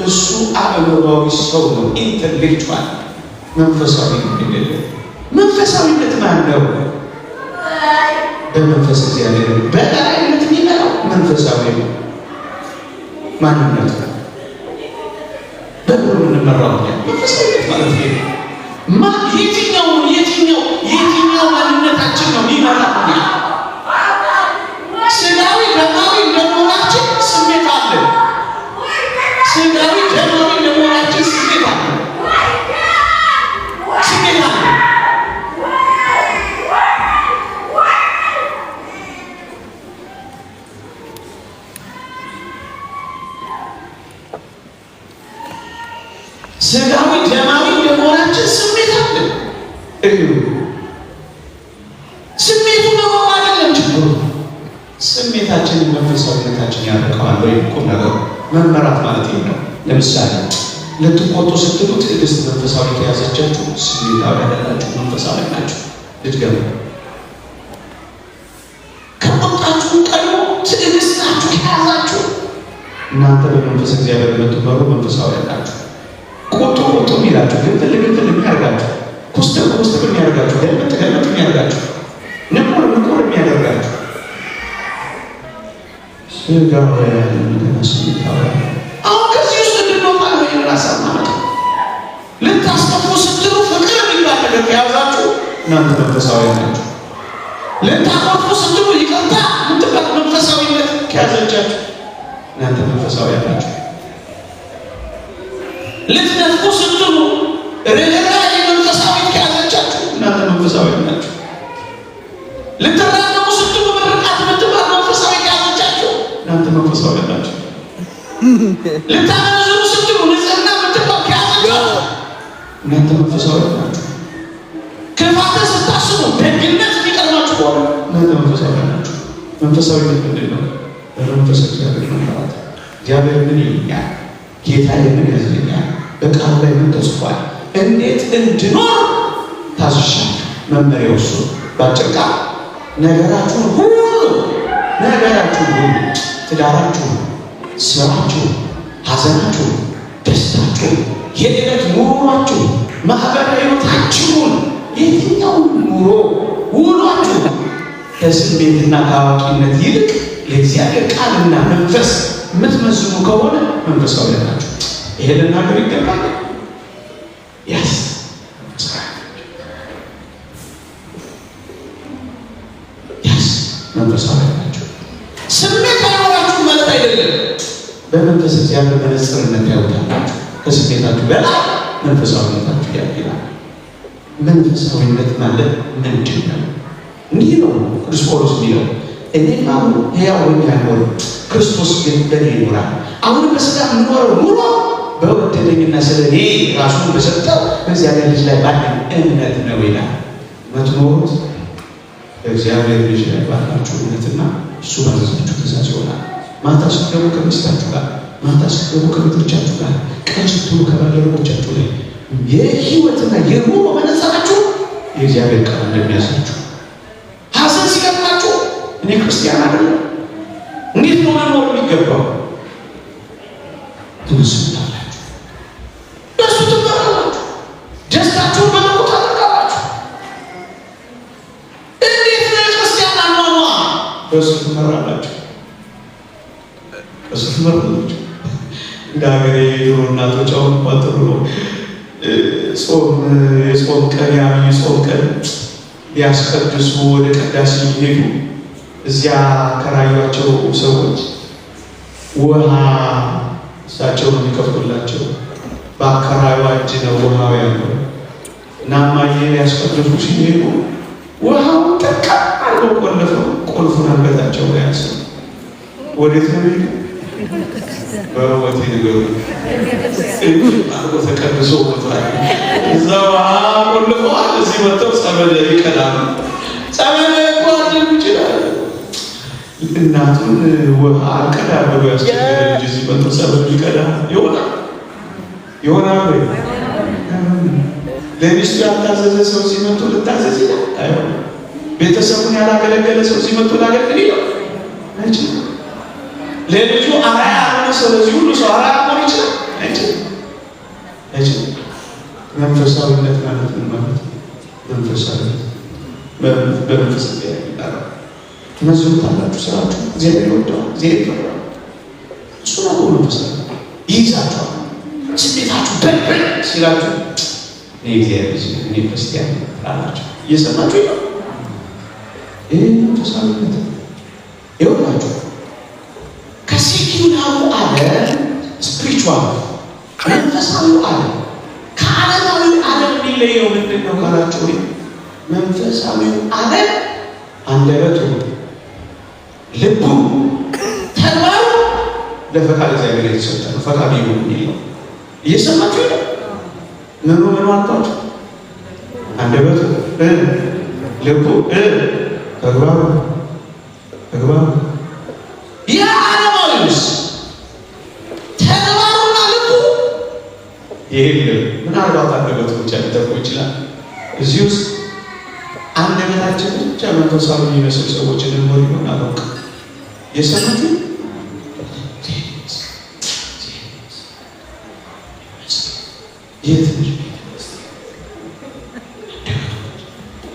እሱ አእምሮአዊ ሰው ነው። ኢንተሌክቹዋል መንፈሳዊ ነው። መንፈሳዊነት ማለት ነው በመንፈስ እግዚአብሔር በላይነት የሚመራው መንፈሳዊ ነው። ማንነት በሁሉ የምንመራው መንፈሳዊነት ማለት ነው። የትኛው ማንነታችን ነው የሚመራው? ስጋዊ ደማዊ እንደመሆናችን ስሜት አለ። ስጋዊ ደማዊ እንደመሆናችን ስሜት አለ። ስጋዊ ደማዊ እንደመሆናችን ስሜት አለ። ስሜቱ ደግሞ አይደለም ችግሩ። ስሜታችንን መንፈሳዊነታችን ያደርገዋል ወይ ቁም ነገሩ መመራት ማለት ነው። ለምሳሌ ልትቆጡ ስትሉ ትዕግስት መንፈሳዊ ከያዘቻችሁ ስሜታዊ አይደላችሁ፣ መንፈሳዊ ናችሁ። ልትገቡ ከቆጣችሁ ቀድሞ ትዕግስታችሁ ከያዛችሁ እናንተ በመንፈስ እግዚአብሔር የምትመሩ መንፈሳዊ ናችሁ። ቆጡ የሚላችሁ ግንፍል የሚያደርጋችሁ ኩስትር የሚያደርጋችሁ ገልመጥ የሚያደርጋችሁ ንቁር የሚያደርጋችሁ አሁን ከዚህ ውስጥ እንድንወጣ ነው የራሳት ማለት ነው። ልታስጠፉ ስትሉ ፍቅር የሚባል ነገር ከያዛችሁ እናንተ መንፈሳዊ ናችሁ። ልታቆርፉ ስትሉ ይቅርታ የምትባል መንፈሳዊነት ከያዘቻችሁ እናንተ መንፈሳዊ ናችሁ። ልትነጥቁ ስትሉ ርኅራኄ መንፈሳዊት ከያዘቻችሁ እናንተ መንፈሳዊ ናችሁ። ልትራገሙ ስትሉ ምርቃት የምትባል መንፈሳዊ ከያዘቻችሁ እናንተ መንፈሳዊ ናችሁ። ልታመነዝሩ ስትሉ ንጽሕና የምትባል ከያዘቻችሁ እናንተ መንፈሳዊ ናችሁ። ክፋት ስታስቡ ደግነት የሚቀርባችሁ ከሆነ እናንተ መንፈሳዊ ናችሁ። መንፈሳዊነት ምንድን ነው? በመንፈስ እግዚአብሔር መመራት። እግዚአብሔር ምን ይለኛል? ጌታ ምን ያዝልኛል? በቃሉ ላይ ምን ተጽፏል? እንዴት እንድኖር ታዝሻለሁ። መመሪያው እሱ ባጭር ቃል ነገራችሁን ሁሉ ትዳራችሁ፣ ስራችሁ፣ ሐዘናችሁ፣ ደስታችሁ፣ የዕለት ኑሯችሁ፣ ማህበራዊ ሕይወታችሁን የትኛውን ኑሮ ውሏችሁ ከስሜትና ከአዋቂነት ይልቅ የእግዚአብሔር ቃልና መንፈስ የምትመዝኑ ከሆነ መንፈሳዊ ናችሁ። ይሄ ልናገር ይገባል። ያስ መንፈሳዊ ናችሁ። ስሜት አይኖራችሁ ማለት አይደለም። በመንፈስ እግዚአብሔር መነጽርነት ያውታላችሁ። ከስሜታችሁ በላይ መንፈሳዊነታችሁ ያድጋል። መንፈሳዊነት ማለት ምንድን ነው? እንዲህ ነው ቅዱስ ጳውሎስ የሚለው እኔም አሁን ሕያው ሆኜ አልኖርም፣ ክርስቶስ ግን በእኔ ይኖራል። አሁን በሥጋ የምኖረው ኑሮ በወደደኝና ስለ እኔ ራሱን በሰጠው በእግዚአብሔር ልጅ ላይ ባለኝ እምነት ነው ይላል። የምትኖሩት በእግዚአብሔር ልጅ ላይ ባላችሁ እምነትና እሱ ባዘዛችሁ ትእዛዝ ይሆናል። ማታ ስትገቡ ከሚስታችሁ ጋር፣ ማታ ስትገቡ ከቤቶቻችሁ ጋር፣ ቀን ስትውሉ ከባልደረቦቻችሁ ላይ የሕይወትና የኑሮ መነጽራችሁ የእግዚአብሔር ቃል እንደሚያሳችሁ። ሐዘን ሲገጥማችሁ እኔ ክርስቲያን አይደለም እንዴት ነው መኖር የሚገባው? ትመስሉታላችሁ፣ በእሱ ትመራላችሁ፣ ደስታችሁን በልኩ ታደርጋላችሁ። እንዴት ነው ክርስቲያን አኗኗር? በእሱ ትመራላችሁ፣ በእሱ ትመራላችሁ። እንደ ሀገሬ የድሮ እናቶች አሁን ቋጥሩ ነው የጾም ቀን የአብይ ጾም ቀን ሊያስቀድሱ ወደ ቅዳሴ ሄዱ። እዚያ ከራዩአቸው ሰዎች ውሃ እሳቸው ነው የሚከፍቱላቸው። በአከራዩ እጅ ነው ውሃው ያለው እና እማዬ ሊያስቀድሱ ሲሄዱ ውሃውን ጠቃ አድርገው ቆለፈው። ቁልፉን አንገታቸው ላይ ያሰው። ወዴት ነው ሄዱ? በወቴ ነገሩ አርጎ ተቀድሶ ወጥቷል። እዛው ቆልፈዋል። እዚህ መጥተው ጸበል ይቀዳሉ። ጸበል ጓደም ይችላል። እናቱን ውሃ አልቀዳ ብሎ ያስቸገረ ልጅ እዚህ መጥተው ጸበል ይቀዳ ይሆናል ወይ? ለሚስቱ ያልታዘዘ ሰው ሲመጡ ልታዘዝ ይላል? አይሆንም። ቤተሰቡን ያላገለገለ ሰው ሲመጡ ላገለግል ይላል? አይችልም። ለልጁ አራያ የሆነ ሰው ለዚህ ሁሉ ሰው አራያ መሆን ይችላል? አይችልም። መንፈሳዊነት ማለት ምን ማለት ነው? መንፈሳዊነት በመንፈስ ይባላል። ትመዝኑታላችሁ። ስራችሁ እግዚአብሔር ይወደዋል፣ እግዚአብሔር ይፈቅዳል። እሱ ነው መንፈሳዊ። ይይዛችኋል። ስሜታችሁ በልበል ሲላችሁ እኔ እግዚአብሔር ልጅ እኔ ክርስቲያን አላችሁ። እየሰማችሁ ነው። ይህ መንፈሳዊነት ይወላችሁ። ከሴኪላሩ ዓለም ስፒሪቹዋል መንፈሳዊ ዓለም ከዓለማዊ ዓለም የሚለየው ምንድን ነው ካላችሁ፣ መንፈሳዊው ዓለም አንደበቱ፣ ልቡ፣ ተግባሩ ለፈቃድ እግዚአብሔር የተሰጠ ነው። ፈቃድ ይሁን የሚለው እየሰማችሁ ነው። ምኑ አልኳችሁ? አንደበቱ፣ ልቡ፣ ተግባሩ። ያ ዓለማዊውስ ተግባሩና ልቡ የለም። ምናልባት አንደበቱ ብቻ ሊጠቅሙ ይችላል። እዚህ ውስጥ አንደበታችን ብቻ መንፈሳዊ የሚመስል ሰዎች እንኖር ይሆን አላውቅም። የሰማችሁ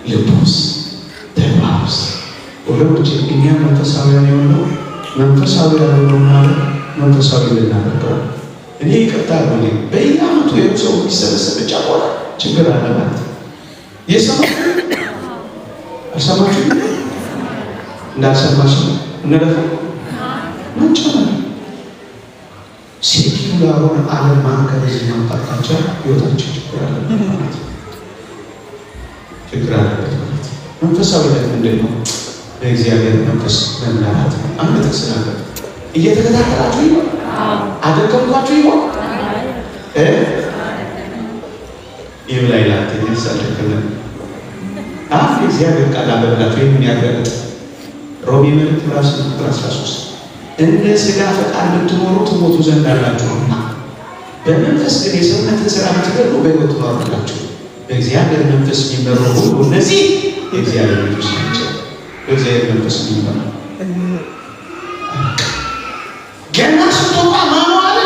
ልቡስ ተግባሩስ ወገኖች፣ እኛ መንፈሳዊያን የሆነው መንፈሳዊ ያልሆነው ማለት መንፈሳዊ ልናደርገው። እኔ ይቅርታ ነው በየዓመቱ ሰው የሚሰበሰብ ብቻ ሆነ ችግር አለ ማለት ነው። የሰማችሁ አልሰማችሁ? እንዳልሰማችሁ እንለፈ መጨመር ሴኪላሩን ዓለም ማንከር እዚህ ማምጣታቸው ህይወታቸው ችግር አለበት ማለት ነው። ችግር አለበት ማለት ነው። መንፈሳዊነት ምንድን ነው? በእግዚአብሔር መንፈስ መመራት ነው። አንድ ጥቅስ አለ። እየተከታተላችሁ ይሆን? አደከምኳችሁ ይሆን? ይብላኝ ላንተ ይሰልከነ አፍ እግዚአብሔር ቃል አበላችሁ የሚያገለጥ ሮሜ መልእክት ምዕራፍ 13 እንደ ሥጋ ፈቃድ ብትኖሩ ትሞቱ ዘንድ አላችሁና በመንፈስ ግን የሰውነትን ሥራ ብትገድሉ በሕይወት ትኖራላችሁ። በእግዚአብሔር መንፈስ የሚመሩ ሁሉ እነዚህ የእግዚአብሔር ልጆች ናቸው። በእግዚአብሔር መንፈስ የሚመሩ ገና ስትወጣ ማኑ አለ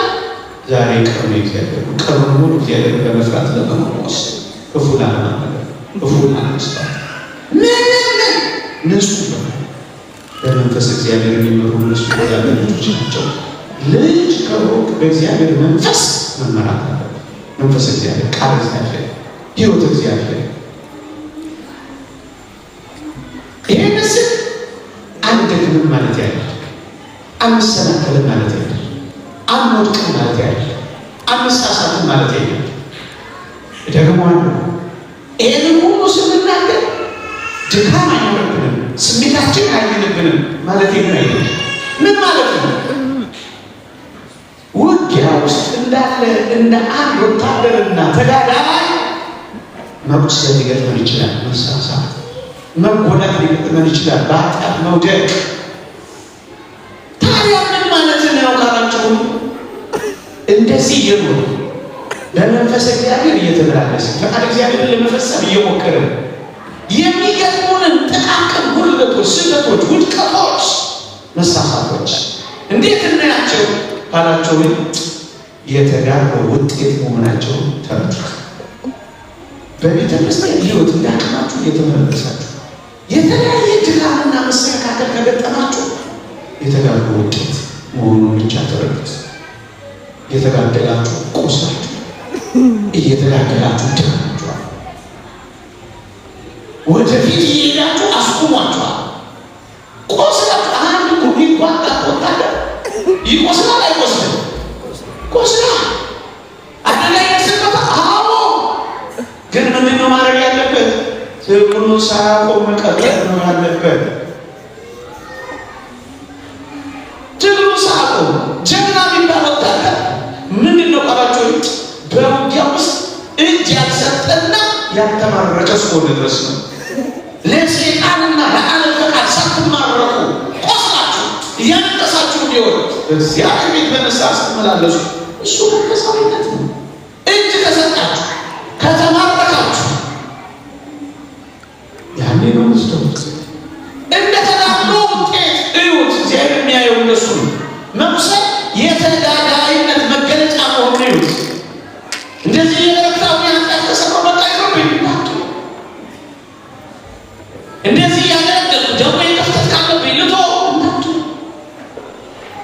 ዛሬ ቀኑ እግዚአብሔር ቀኑ ሙሉ እግዚአብሔር በመፍራት ለመኖር ክፉ ላለማድረግ ክፉ ላለመስራት ንጹህ ነው። በመንፈስ እግዚአብሔር የሚመሩ እነሱ እግዚአብሔር ልጆች ናቸው። ልጅ ከሆንክ በእግዚአብሔር መንፈስ መመራት አለ። መንፈስ እግዚአብሔር፣ ቃል እግዚአብሔር፣ ሕይወት እግዚአብሔር። ይሄ ምስል አንደክምም ማለት ያለ፣ አንሰናከልም ማለት ያለ፣ አንወድቅም ማለት ያለ፣ አንሳሳትም ማለት ያለ። ደግሞ ይሄንን ሁሉ ስንናገር ድካም አይኖርብንም፣ ስሜታችን አይሆንብንም ማለት ግን አይደለም። ምን ማለት ነው? ውጊያ ውስጥ እንዳለ እንደ አንድ ወታደርና ተጋዳላይ መቁሰል ሊገጥመን ይችላል። መሳሳት፣ መጎዳት ሊገጥመን ይችላል። በኃጢአት መውደቅ። ታዲያ ምን ማለት ነው ካላችሁ እንደዚህ እየኖሩ በመንፈስ እግዚአብሔር እየተመላለስ ፈቃድ እግዚአብሔርን ለመፈጸም እየሞከርን የሚገጥሙንን ጥቃቅን ጉድለቶች፣ ስህተቶች፣ ውድቀቶች፣ መሳሳቶች እንዴት እናያቸው ካላቸው የተጋሩ ውጤት መሆናቸው ተረዱ። በቤተ ክርስቲያን ሕይወት እንዳቅማችሁ እየተመለሳችሁ የተለያየ ድካምና መሰካከል ከገጠማችሁ የተጋሩ ውጤት መሆኑን ብቻ ተረዱት። የተጋደላችሁ ቆስላችሁ እየተጋደላችሁ ድካማችኋል። ወደፊት እየሄዳችሁ አስቁሟችኋል። ቆስላችሁ አንድ የሚዋጋ ወታደር ይቆስላል አይቆስልም? ቆስላል። አደጋ የደረሰበት አዎ። ግን ምንድነው ማድረግ ያለበት? ትግሉ ሳያቆም መቀጠል ነው ያለበት። ትግሉ ሳያቆም ጀግና የሚባል ወታደር ምንድነው ቃላቸው? በውጊያ ውስጥ እጅ ያልሰጠ ያልተማረከ እስከሆነ ድረስ ነው። ለሰይጣንና ለዓለም ፈቃድ ሳትማረኩ ቆስላችሁ እያነቀሳችሁ ቢሆን በእግዚአብሔር ቤት በንስሐ ስትመላለሱ እሱ መንፈሳዊነት ነው። እጅ ከሰጣችሁ ከተማረካችሁ ያኔ ነው ምስተውት እንደ ተዳድሎ ውጤት እዩት። እግዚአብሔር የሚያየው እነሱ ነው። መምሰል የተጋዳይነት መገለጫ መሆኑን እዩት። እንደዚህ የረታው ያንጣት ተሰራው በቃ ይሮብኝ እንደዚህ ያደረገ ደግሞ የከፍተት ካለብኝ ልቶ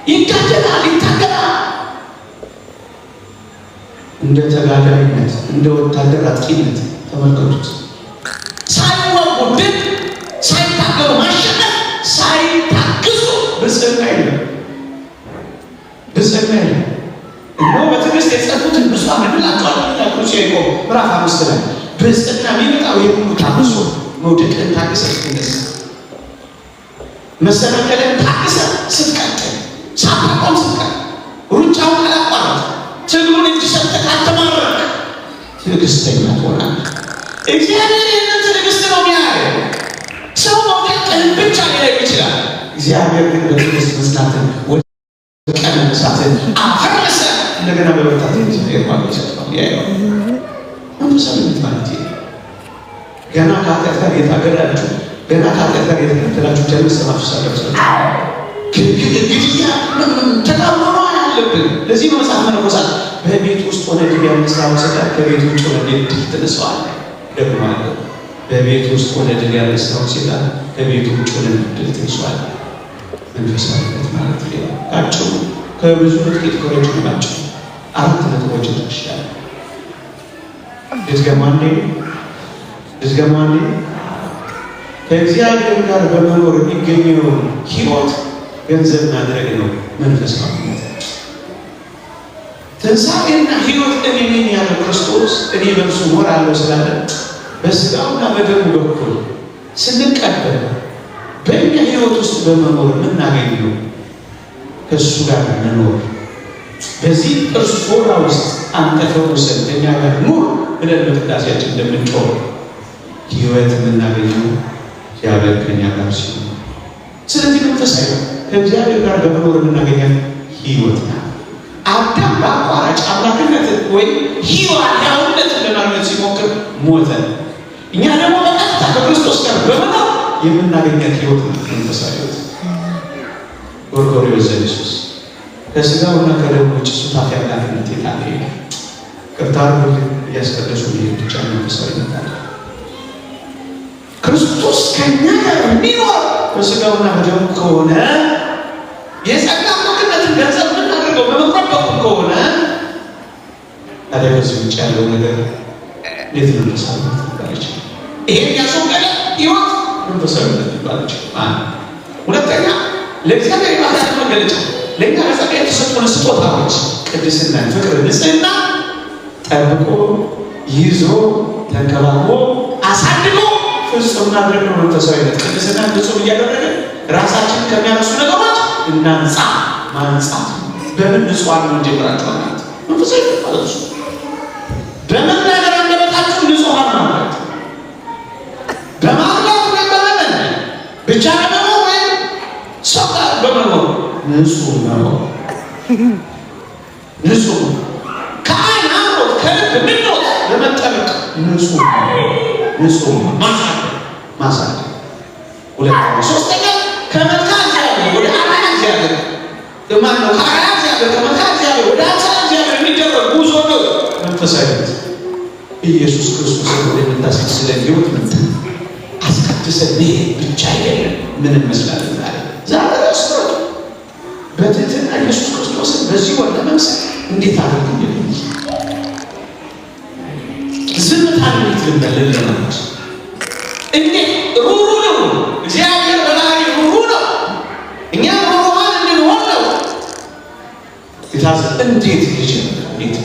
ይጋደላል፣ ይታገላል። እንደ ተጋዳይነት እንደ ወታደር አጥቂነት ተመልከቱት። ሳይወጉ ድል ሳይታገሉ ማሸነፍ ሳይታግሱ ብጽዕና የለም፣ ብጽዕና የለም። እነሆ በትዕግስት የጸኑትን ብፁዓን እንላቸዋለን ይላል ያዕቆብ ምዕራፍ 5 ላይ። ብጽዕና የሚመጣው የሁሉ ታግሶ መውደቅን ታግሰህ ስትነሳ፣ መሰናከልን ታግሰህ ስትቀጥል፣ ሳታቆም ስትቀጥል፣ ሩጫውን ካላቋረጥ፣ ትግሉን እጅ ሰጥተህ ካልተማረክ ትዕግስተኛ ትሆናለህ። እግዚአብሔር ይህንን ትዕግስት ነው የሚያየው። ሰው መውደቅህን ብቻ ሊያይ ይችላል። እግዚአብሔር ግን በትዕግስት መጽናትን ወድቀህ መነሳትን አፈረሰ እንደገና በበርታት እግዚአብሔር ማለት ነው ያየው። መንፈሳዊነት ማለት ይሄ ገና ከኃጢአት ጋር የታገላችሁ ገና ከኃጢአት ጋር የተከተላችሁ ጀምስ ማፍሳለሁ ግድያ ተቃውሞ ያለብን። ለዚህ ነው መጽሐፍ መነኮሳት በቤት ውስጥ ሆነ ድል ያነሳው ሰጣት ከቤት ውጭ ሆነ ድል ተነሳዋል። ደግሞ አለ በቤት ውስጥ ሆነ ድል ያነሳው ሰጣት ከቤት ውጭ ሆነ ድል ተነሳዋል። መንፈሳዊነት ማለት ይሄ ካቸው ከብዙ ጥቂት ኮሮች ናቸው። አራት ነጥቦች ተሽያለ ድዝገማንዴ ከእግዚአብሔር ጋር በመኖር የሚገኘው ሕይወት ገንዘብ ማድረግ ነው። መንፈሳዊነት ትንሣኤና ሕይወት እኔ ነኝ ያለው ክርስቶስ እኔ በእርሱ እኖራለሁ ስላለ በሥጋውና በደሙ በኩል ስንቀበል በእኛ ሕይወት ውስጥ በመኖር የምናገኘው ከእሱ ጋር መኖር። በዚህ እርሱ ፎራ ውስጥ አንተ ፈውሰን ከእኛ ጋር ኑር ብለን በቅዳሴያችን እንደምንጮህ ሕይወት የምናገኘው እግዚአብሔር ከእኛ ጋር ሲሆን፣ ስለዚህ መንፈሳዊ ከእግዚአብሔር ጋር በመኖር የምናገኛት ሕይወት ናት። አዳም በአቋራጭ አምላክነትን ወይም ሕያውነትን ለማግኘት ሲሞክር ሞተ። እኛ ደግሞ በቀጥታ ከክርስቶስ ጋር በመኖር የምናገኛት ሕይወት ናት መንፈሳዊ ሕይወት። ጎርጎርዮስ ዘኢየሱስ ከሥጋውና ከደሙ ውጭ ሱታፊ አምላክነት የታለ ቅርታር እያስቀደሱ ይሄድ ብቻ መንፈሳዊነት አለ። ክርስቶስ ከእኛ ጋር የሚኖር በሥጋውና በደሙ ከሆነ የጸጋ አምላክነትን ገንዘብ የምናደርገው በመቁረብ በኩል ከሆነ ታዲያ ከዚህ ውጭ ያለው ነገር እንዴት መንፈሳዊነት ሊባል ይችላል? ይሄን ያስወገደ ሕይወት መንፈሳዊነት ሊባል ይችላል። ሁለተኛ ለእግዚአብሔር የባህርያት መገለጫ ለእኛ በጸጋ የተሰጡን ስጦታዎች ቅድስና፣ ፍቅር፣ ንጽሕና ጠብቆ ይዞ ተንከባክቦ አሳድጎ ፍጹም ማድረግ ነው መንፈሳዊነት። ቅድስና ፍጹም እያደረገ ራሳችንን ከሚያነሱ ነገሮች እናንጻ ማንጻት። በምን ንጹሐን ነው እንጀምራቸዋል ማለት መንፈሳዊነት ማለት ነው። በመናገር አንደበታችሁ ንጹሐን ማለት በማርዳት ወይም በመመን ብቻ በመኖር ወይም ሰው ጋር በመኖር ንጹህ ነው። ንጹህ ከአይን አምሮት ከልብ ምኞት ለመጠበቅ ንጹህ ማሳደግ። ሁለተኛ ሶስተኛ ከመልካም እግዚአብሔር ወደ አርአያ እግዚአብሔር ማነው ከአርአያ እግዚአብሔር ከመልካም እግዚአብሔር ወደ አምሳለ እግዚአብሔር የሚደረግ ጉዞ ነው መንፈሳዊነት። ኢየሱስ ክርስቶስን ወደምታስመስለን ሕይወት መጥተን አስቀድሰን መሄድ ብቻ አይደለም። ምን እንመስላለን ዛሬ ረስቶት በትህትና ኢየሱስ ክርስቶስን በዚህ ወር ለመምሰል እንዴት አድርግ ዝምታን ልትልበልን ለማለት እንዴት ሩሩ ነው። እግዚአብሔር በባህሪ ሩሩ ነው። እኛ ሩሩማን እንድንሆን ነው የታዘ እንዴት ልጅ እንዴት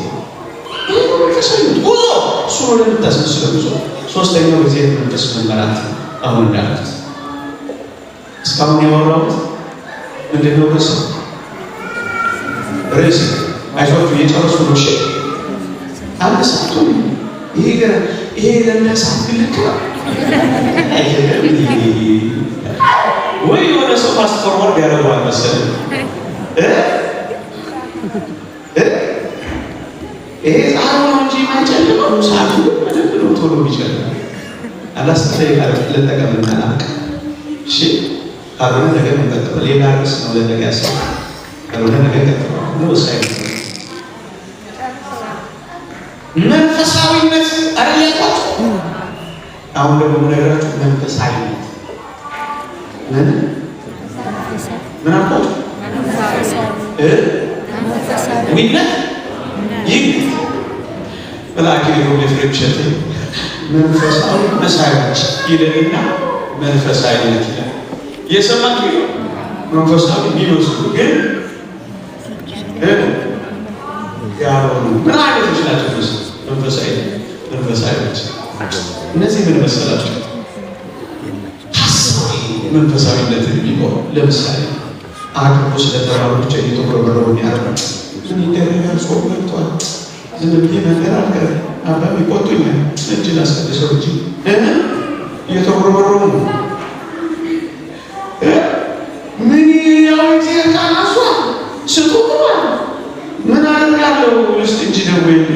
ጉዞ እሱ ወደ ምታስመስለው ጉዞ። ሶስተኛው ጊዜ መንፈስ መመራት አሁን እንዳሉት እስካሁን ያወራሁት ምንድን ነው? ርዕስ አይዟችሁ እየጨረሱ ነው። አንድ ሰዓቱ ይሄ ለነሳት ልክ ነው ወይ? የሆነ ሰው ፓስፖርት ያደርገዋል መሰለኝ። ይሄ ፀሐይ ነው እንጂ የማይጨልመው ሰዓቱ በደንብ ነው ቶሎ የሚጨልመው። አላስተያየ ለጠቀምና ናቅ እሺ፣ ካልሆነ ነገር እንቀጥል። ሌላ ርዕስ ነው ለነገ ያስብ ካልሆነ ነገር ቀጥል ነው ወሳኝ መንፈሳዊነት አረያቋችሁ። አሁን ደግሞ ነገራችሁ መንፈሳዊነት ምን አልኳችሁ? ዊነት ይህ በላኪ ነው ዲፍሬንሽት መንፈሳዊ መሳዮች ይለና መንፈሳዊነት ይላል። የሰማችሁ መንፈሳዊ ቢመስሉ ግን ያለው ምን አይነቶች ናቸው? መንፈሳዊነት እነዚህ ምን መሰላችሁ? መንፈሳዊነትን የሚኖር ለምሳሌ አቅርቦ ስለተባሉ ብቻ እየተቆረበረው የሚያደርግ ምን ይደረጋል? ጾም ገብቷል። ዝም ብዬ መንገር አልቀረ አባም ይቆጡኛል። እጅ ላስቀድሰው እንጂ እየተቆረበረው ነው። ምን ያው እግዚአብሔር ካላሷ ስጡ ምን አደርጋለሁ ውስጥ እንጂ ደግሞ የለ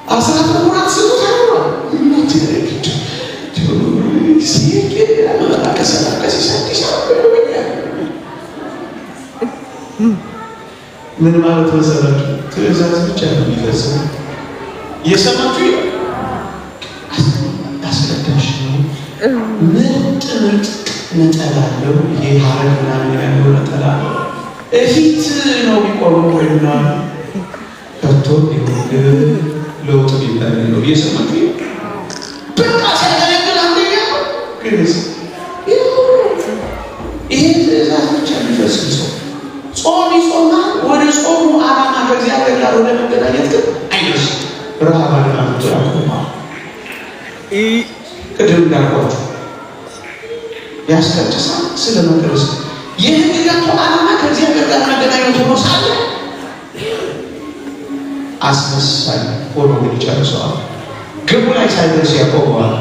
አስራት ሙራት ስጡ ተብሏል። ምን ማለት መሰላችሁ? ትእዛዝ ብቻ ነው የሚፈጽመው። የሰማችሁ አስቀዳሽ ነው። ምርጥ ነጠላ አለው። ይሄ ሀረግ ምናምን ያለው ነጠላ እፊት ነው የሚቆመው ወይ ምናምን ከቶ ለውጥ ቢባል ነው። የሰማችሁ በቃ ሲያገለግል አንደኛ ግንስ ይሄ ትእዛዝ ብቻ የሚፈጽም ሰው ጾም ይጾማል። ወደ ጾሙ ዓላማ ከእግዚአብሔር ጋር ወደ መገናኘት ግን አይደርስም። ረሃብ አድማቱ ያቆማል። ቅድም እንዳልኳችሁ ያስቀድሳል። ስለ መቅደስ የህግጋቱ ዓላማ ከእግዚአብሔር ጋር መገናኘት ሆኖ ሳለ አስመሳይ ሆኖ ግን ይጨርሰዋል። ግቡ ላይ ሳይደርስ ያቆመዋል።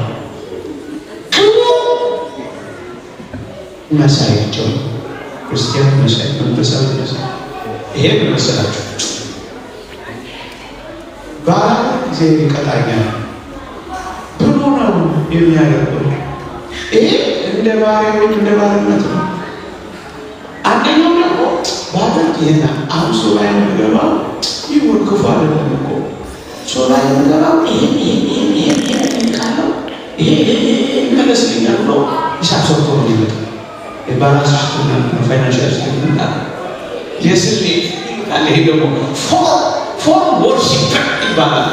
ግቡ መሳያቸው ክርስቲያን መሳይ መንፈሳዊ መሳይ ይሄ ምን መሰላችሁ? ባላ ጊዜ ይቀጣኛል ብሎ ነው የሚያደርገው። ይሄ እንደ ባሪያዎች እንደ ባርነት ነው። አንደኛው ደግሞ ባለት ይሄና አሁን ሶላይ የሚገባው ይሁን ክፉ አይደለም እኮ ሶላይ የሚገባው ይሄን ካለው ይሄ መለስልኛል ብሎ ሂሳብ ሰርቶ ነው የሚመጣው። የባላንስ ፋይናንሻል ስቴትመንት አለ። የስሌት አለ። ይሄ ደግሞ ፎር ወርሺፕ ይባላል።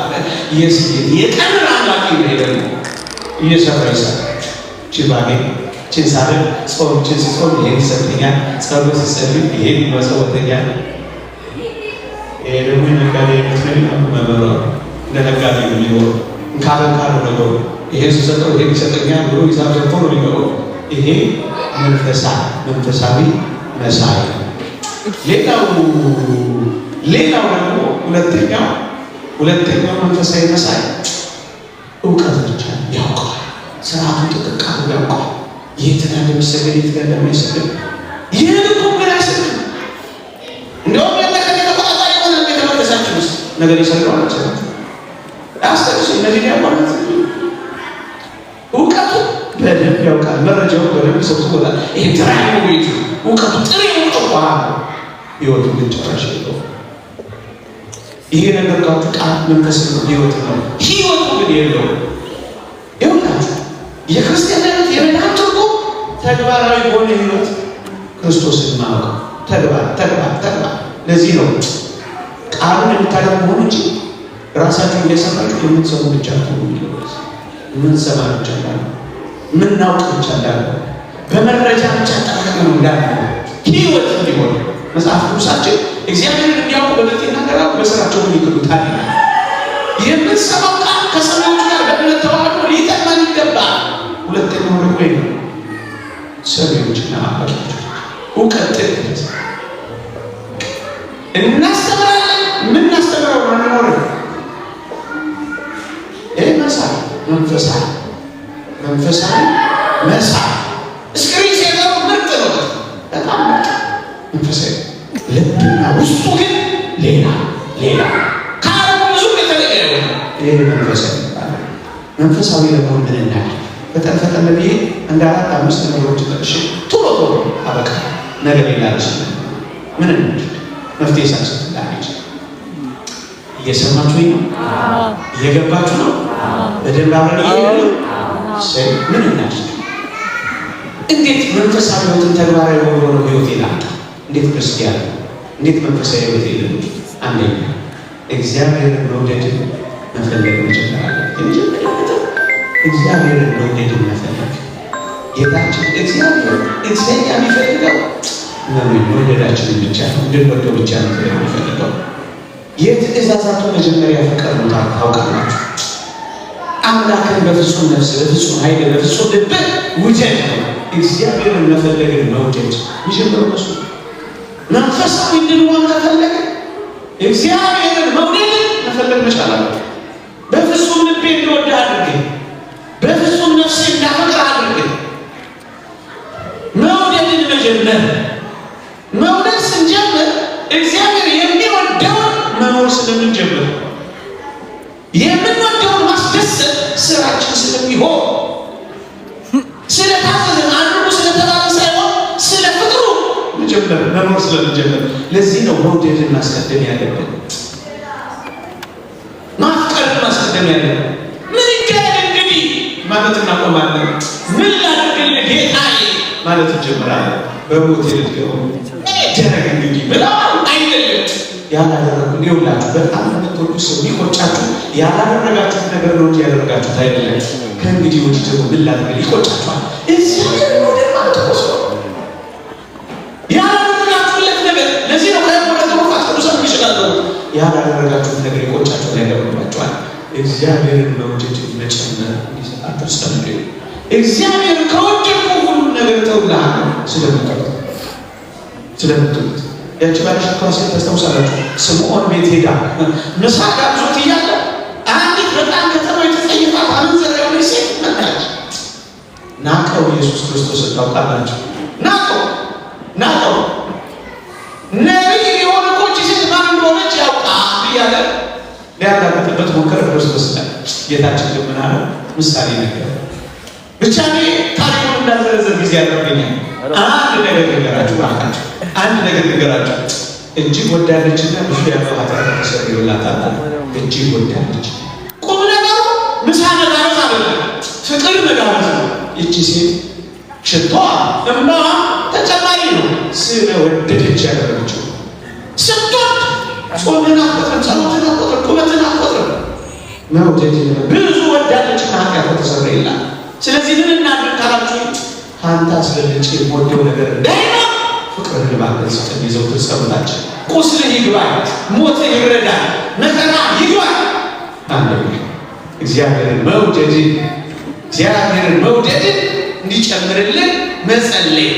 የስሌት የቀን አምላክ ነው። ይሄ ደግሞ እየሰራ ይሰራል። ቺባጌ ቺንሳለ ጾም ቺንጾም ይሄን ይሰጥኛል። ጸሎት ሲጸልይ ይሄን መጸወተኛል። ይሄ ደግሞ ነጋዴ ነው መመራ ለነጋዴ ነው የሚሆነው። ካለ ነገሩ ይሄ ሲሰጠው ይሄን ይሰጠኛል ብሎ ሂሳብ ሰርቶ ነው የሚገባው። ይሄ መንፈሳዊ መሳይ። ሌላው ደግሞ ሁለተኛው መንፈሳዊ መሳይ እውቀት ብቻ ያውቃል። ስርዓቱን ጥቅቃቱ ያውቃል። የት እንደሚሰገድ የት እንደማይሰገድ ይህን እኮ ምን አይሰግድ እንደውም ያለከት የተቋጣ የሆነ የተመለሳችሁ ውስጥ ነገር ይሰግደዋል አልችላል አስተርሱ እነዚህ ያቋረት እውቀቱ በደንብ ያውቃል። መረጃው በደንብ ሰብስቦታል። ይሄ ትራይ ነው ቤቱ እውቀቱ ጥሬ ነው። ህይወቱ ግን ጨራሽ ነው። ይሄ ነገር ካቱ ቃል መንፈስ ነው። ህይወት ነው። ህይወቱ ግን የለው። ይኸውላችሁ የክርስቲያናት የመዳን ትርጉም ተግባራዊ የሆነ ህይወት ክርስቶስን ማወቅ ተግባር። ለዚህ ነው ቃሉን የምታደርጉ ሆኑ እንጂ ራሳችሁን እየሰራችሁ የምትሰሙ ብቻ ነው። የምንሰማ ብቻ ነው። ምናውቅ ብቻ እንዳለ በመረጃ ብቻ ጠቅመን ነው እንዳለ ህይወት እንዲሆን መጽሐፍ ቅዱሳችን እግዚአብሔርን እንዲያውቁ በግልጥ ይናገራሉ። በስራቸው ምን ይክሉታል? የምንሰማው ቃል ከሰማዮች ጋር በእምነት ተዋህዶ ሊጠቅመን ይገባል። ሁለተኛው ደግሞ ነው ሰሚዎችና አባቶች እውቀት ጥልቀት እናስተምራለን። የምናስተምረው ማንኖር መንፈሳዊ መሳይ ስክሪን ሴቨሩ ምርጥ ነው። በጣም ምርጥ መንፈሳዊ ልብና ውስጡ ግን ሌላ ከዓለሙ ብዙ የተለየ ነው። ይህ መንፈሳዊ ለመሆን ምን እናድርግ? ፈጠን ብዬ እንደ 4-5 ነገሮች ጠቅሼ ቶሎ አበቃ። ነገር ሌላ ርስ ምን እናድርግ? መፍትሄ ሳንሰጥ ላች እየሰማችሁ ነው? እየገባችሁ ነው? በደንብ አብረን እየሄድን ነው። ምን እናድርግ? እንዴት መንፈሳዊ ሕይወትን ተግባራዊ ሆኖ ሕይወት ይላል? እንዴት ክርስቲያን እንዴት መንፈሳዊ ሕይወት የለም? አንደኛ እግዚአብሔርን መውደድ መፈለግ መጀመሪያ እግዚአብሔርን መውደድ መፈለግ ጌታችን እግዚአብሔር እኛ የሚፈልገው መውደዳችንን ብቻ ነው። እንድንወደው ብቻ ነው የሚፈልገው። የትእዛዛቱ መጀመሪያ ፍቅር ነው። ታውቃላችሁ፣ አምላክን በፍጹም ነፍስ፣ በፍጹም ኃይል፣ በፍጹም ልብ ውደድ ነው። እግዚአብሔርን መፈለግን መውደድ የሚጀምረው እሱ። መንፈሳዊ እንድንሆን ከፈለገ እግዚአብሔርን መውደድን መፈለግ መቻል አለ። በፍጹም ልቤ እንድወድህ አድርገኝ፣ በፍጹም ነፍሴ እንዳፈቅር አድርገኝ። መውደድን መጀመር። መውደድ ስንጀምር እግዚአብሔር የሚወደውን መኖር ስለምንጀምር የምንወደውን ማስደሰት ስራችን ስለሚሆን ስለታዘዝን አድርጉ ስለተባለ ሳይሆን ስለ ፍቅሩ መኖር ስለምንጀምር። ለዚህ ነው መውደድን ማስቀደም ያለብን፣ ማፍቀርን ማስቀደም ያለብን። ምን ይገኛል እንግዲህ ማለት እናቆማለን። ምን ላድርግልህ ጌታዬ ማለት እንጀምራለን። በሞት ልትገው ደረግ እንግዲህ ብላ አይደለም ያላደረጉ ይውላችሁ። በጣም የምትወዱ ሰው ይቆጫችሁ። ያላደረጋችሁት ነገር ነው እንጂ ያደረጋችሁት አይደለም። ከእንግዲህ ወዲህ ደግሞ ምን ላድርግ ይቆጫችኋል። እዚህ ነው ደግሞ አትቆሱ ያላደረጋችሁለት ነገር። ለዚህ ነው ከወደ ተወፋት ተሰሩ ይችላል። ያላደረጋችሁት ነገር ይቆጫችኋል፣ ያደረጋችኋል። እግዚአብሔርን መውደድ መጨመር እንዲሰጣችሁ ጸልዩ። እግዚአብሔር ከወደድኩ ሁሉ ነገር ተውልሃለሁ ስለምትሉት ያቺ ባለሽ ሴት ታስታውሳላችሁ? ስምዖን ቤት ሄዳ ምሳ ጋብዞት እያለ አንዲት በጣም ከተማ የተጸየፋት አመንዝራ የሆነች ሴት መጣች። ናቀው ኢየሱስ ክርስቶስ ታውቃላችሁ? ናቀው ነቢይ ሊሆን እኮ እቺ ሴት ማን እንደሆነች ያውቃል እያለ ሊያጋጥበት ሞከረ። ክርስቶስ ጌታችን ግን ምን አለ? ምሳሌ ነገር ብቻ እኔ ታሪኩን እንዳዘረዘር ጊዜ ያደርገኛል። አንድ ነገር ንገራችሁ ባካችሁ፣ አንድ ነገር ንገራችሁ። እጅግ ወዳለችና ብዙ ያለው ኃጢአት ተሰርዮላታል። እጅግ ወዳለች። ቁም ነገሩ ምሳ መጋበዝ አይደለም፣ ፍቅር መጋበዝ ነው። ይቺ ሴት ሽቷ እምባዋ ተጨማሪ ነው። ስለወደደች ያደረገችው ስትወድ ጾምን አትቆጥርም፣ ጸሎትን አትቆጥርም፣ ቁመትን አትቆጥርም። መውደድ ብዙ ወዳለችና ኃጢአት ተሰርዮላት። ስለዚህ ምን እናድርግ ካላችሁ አንተ አስበልጭ የምወደው ነገር እንዳይኖር ፍቅርህን ለማግለጽ ይዘው ተጸምታችን ቁስልህ ይግባል፣ ሞትህ ይረዳል፣ መከራ ይግባል። አንደኛ እግዚአብሔርን መውደድ እንዲጨምርልን መጸለይ፣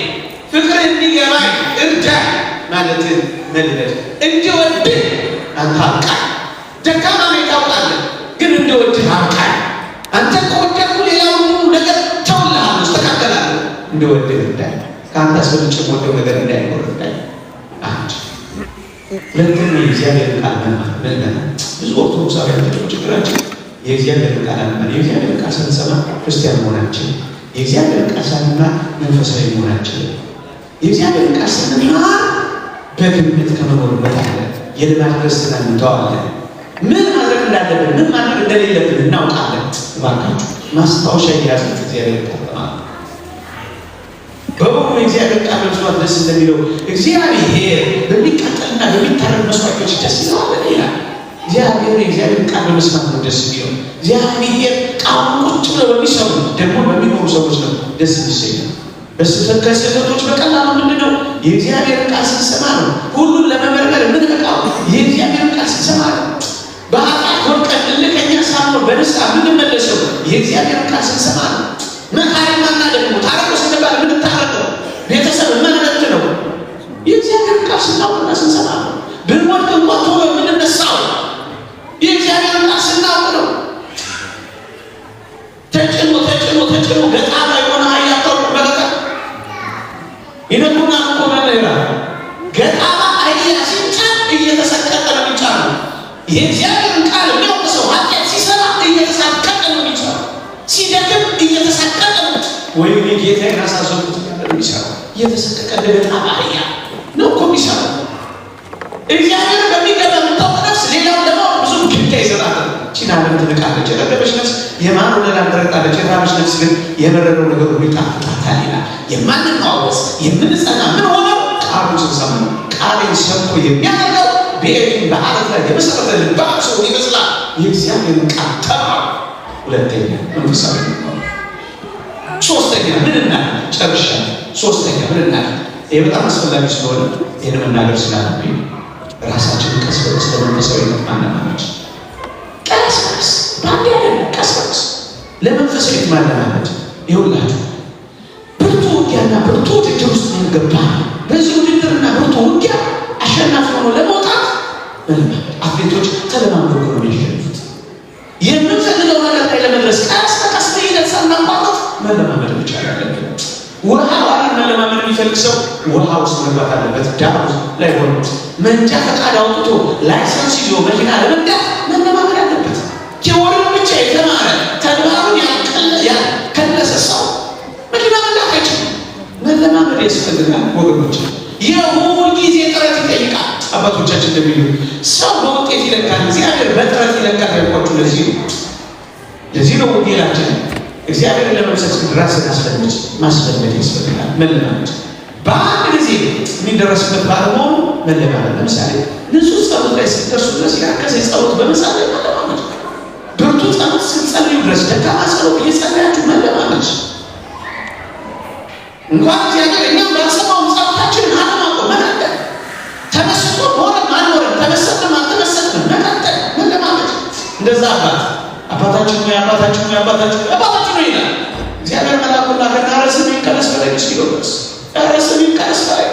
ፍቅር እንዲገባኝ እርዳኝ ማለትን መልመድ። እንዲወድህ አንተ አብቃኝ። ደካማ ነኝ ታውቃለህ፣ ግን እንዲወድህ አብቃኝ። አንተ ከወደድኩ ሌላውን ሁሉ ነገር ተውልሃለሁ፣ እስተካከላለሁ። እንዲወድህ እርዳኝ። ከአንተ አስበልጬ የምወደው ነገር እንዳይኖር እርዳኝ። አንድ ሁለተኛ የእግዚአብሔርን ቃል መመን። ብዙ ኦርቶዶክሳውያን ችግራችን የእግዚአብሔርን ቃል አለመን። የእግዚአብሔርን ቃል ስንሰማ ክርስቲያን መሆናችን፣ የእግዚአብሔርን ቃል ሳንማር መንፈሳዊ መሆናችን። የእግዚአብሔርን ቃል ስንማር በግምት ከመኖርበት አለ የልማድ ክርስትና እንተዋለን። ምን ማድረግ እንዳለብን ምን ማድረግ እንደሌለብን እናውቃለን። እባካችሁ ማስታወሻ እያያዛችሁ እግዚአብሔር ቃል ተማሩ። በሁሉ የእግዚአብሔር ቃል መስዋዕት ደስ እንደሚለው እግዚአብሔር በሚቃጠልና በሚታረድ መስዋዕቶች ደስ ይለዋል ይላል። የእግዚአብሔር ቃል በመስማት ነው ደስ የሚለው። እግዚአብሔር ቃሉን ቁጭ ብለው በሚሰሩ ደግሞ በሚኖሩ ሰዎች ነው ደስ የሚሰኘው። ከስህተቶች በቀላሉ ምንድነው? የእግዚአብሔር ቃል ስንሰማ ነው። ሁሉን ለመመርመር የምንበቃው የእግዚአብሔር ቃል ስንሰማ ነው። በኃጢአት ወድቀን እልከኛ ሳንሆን በንስሐ የምንመለሰው የእግዚአብሔር ቃል ስንሰማ ነው። መካሪማና ደግሞ ታረቁ ስንባል የምንታረቀው ቤተሰብ መነረት ነው የእግዚአብሔር ቃል ስናውቅና ስንሰማ ነው። ብንወድቅ እንኳ ቶሎ የምንነሳው የእግዚአብሔር ቃል ስናውቅ ነው። የእግዚአብሔርን ቃል የሚያውቅ ሰው ኃጢአት ሲሰራ እየተሳቀቀ ነው የሚሰራው። ሲደክም እየተሳቀቀ ነው። ወይም ጌታዬን አሳዘንኩት ነው የሚሰራው። እየተሳቀቀ እንደገና ባህያ ነው እኮ የሚሰራው። እግዚአብሔር በሚገባ የምታውቅ ነፍስ ሌላው ደግሞ ብዙ ግድያ ይሰራል። ቺና ዓለም ትንቃለች። የረገበች ነፍስ የማን ወለላን ትረግጣለች። የራበች ነፍስ ግን የበረደው ነገር ሁሉ ይጣፍጣታል ይላል። የማንናወስ የምንጸና ምን ሆነው ቃሉን ስንሰማ ነው። ቃሌን ሰምቶ የሚያደርገው ቤቱን በዓለት ላይ የመሰረተ ልባም ሰው ይመስላል። የእግዚአብሔርን ቃል ተማሩ። ሁለተኛ መንፈሳዊ ነው። ሶስተኛ ምን እናድርግ? ጨርሻለሁ። ሶስተኛ ምን እናድርግ? ይህ በጣም አስፈላጊ ስለሆነ ይህን መናገር ስላለብኝ ራሳችንን ቀስ በቀስ ለመንፈሳዊነት ማለማመድ፣ ቀስ በቀስ በአንድ ያለ ቀስ በቀስ ለመንፈሳዊነት ማለማመድ። ይኸውላችሁ ብርቱ ውጊያና ብርቱ ውድድር ውስጥ ገባ። በዚህ ውድድርና ብርቱ ውጊያ አሸናፊ ሆኖ ለመውጣት መለማመድ። አትሌቶች ተለማምደው ነው የሚያሸንፉት። የምንፈልገው ነገር ላይ ለመድረስ ቀስ በቀስ በሂደት ሳናቋርጥ መለማመድ ብቻ ያለብን። ውሃ ዋን መለማመድ የሚፈልግ ሰው ውሃ ውስጥ መግባት አለበት። ዳር ላይ ሆኖ መንጃ ፈቃድ አውጥቶ ላይሰንስ ይዞ መኪና ለመንዳት መለማመድ አለበት። ቴዎሪውን ብቻ የተማረ ተግባሩን ያከለሰ ሰው መኪና መንዳት አይችልም። መለማመድ ያስፈልጋል ወገኖች። የሁል ጊዜ ጥረት ይጠይቃል። አባቶቻችን እንደሚሉ ሰው በውጤት ይለካል፣ እግዚአብሔር በጥረት ይለካል ያልኳችሁ ለዚህ ነው ወንጌላችን እግዚአብሔር ለመምሰል ራስን ማስለመድ ያስፈልጋል። መለማመድ በአንድ ጊዜ የሚደረስበት ባለመሆኑ መለማመድ። ለምሳሌ ንጹህ ጸሎት ላይ ስትደርሱ ድረስ ያከሰ ጸሎት በመሳለ መለማመድ፣ ብርቱ ጸሎት ስትጸልዩ ድረስ ደካማ ጸሎት እየጸለያችሁ መለማመድ። እንኳን እግዚአብሔር እኛም ባልሰማውም ጸሎታችንን አለማቆም መቀጠል፣ ተመስጦ ኖረን አልኖረን፣ ተመሰጥንም አልተመሰጥንም መቀጠል መለማመድ። እንደዛ አባታችን ነው ይላል እግዚአብሔር። መልአኩን ላከና ራስህን ይንቀለስ በላይ ሲለው ድረስ ራስህን ይንቀለስ በላይ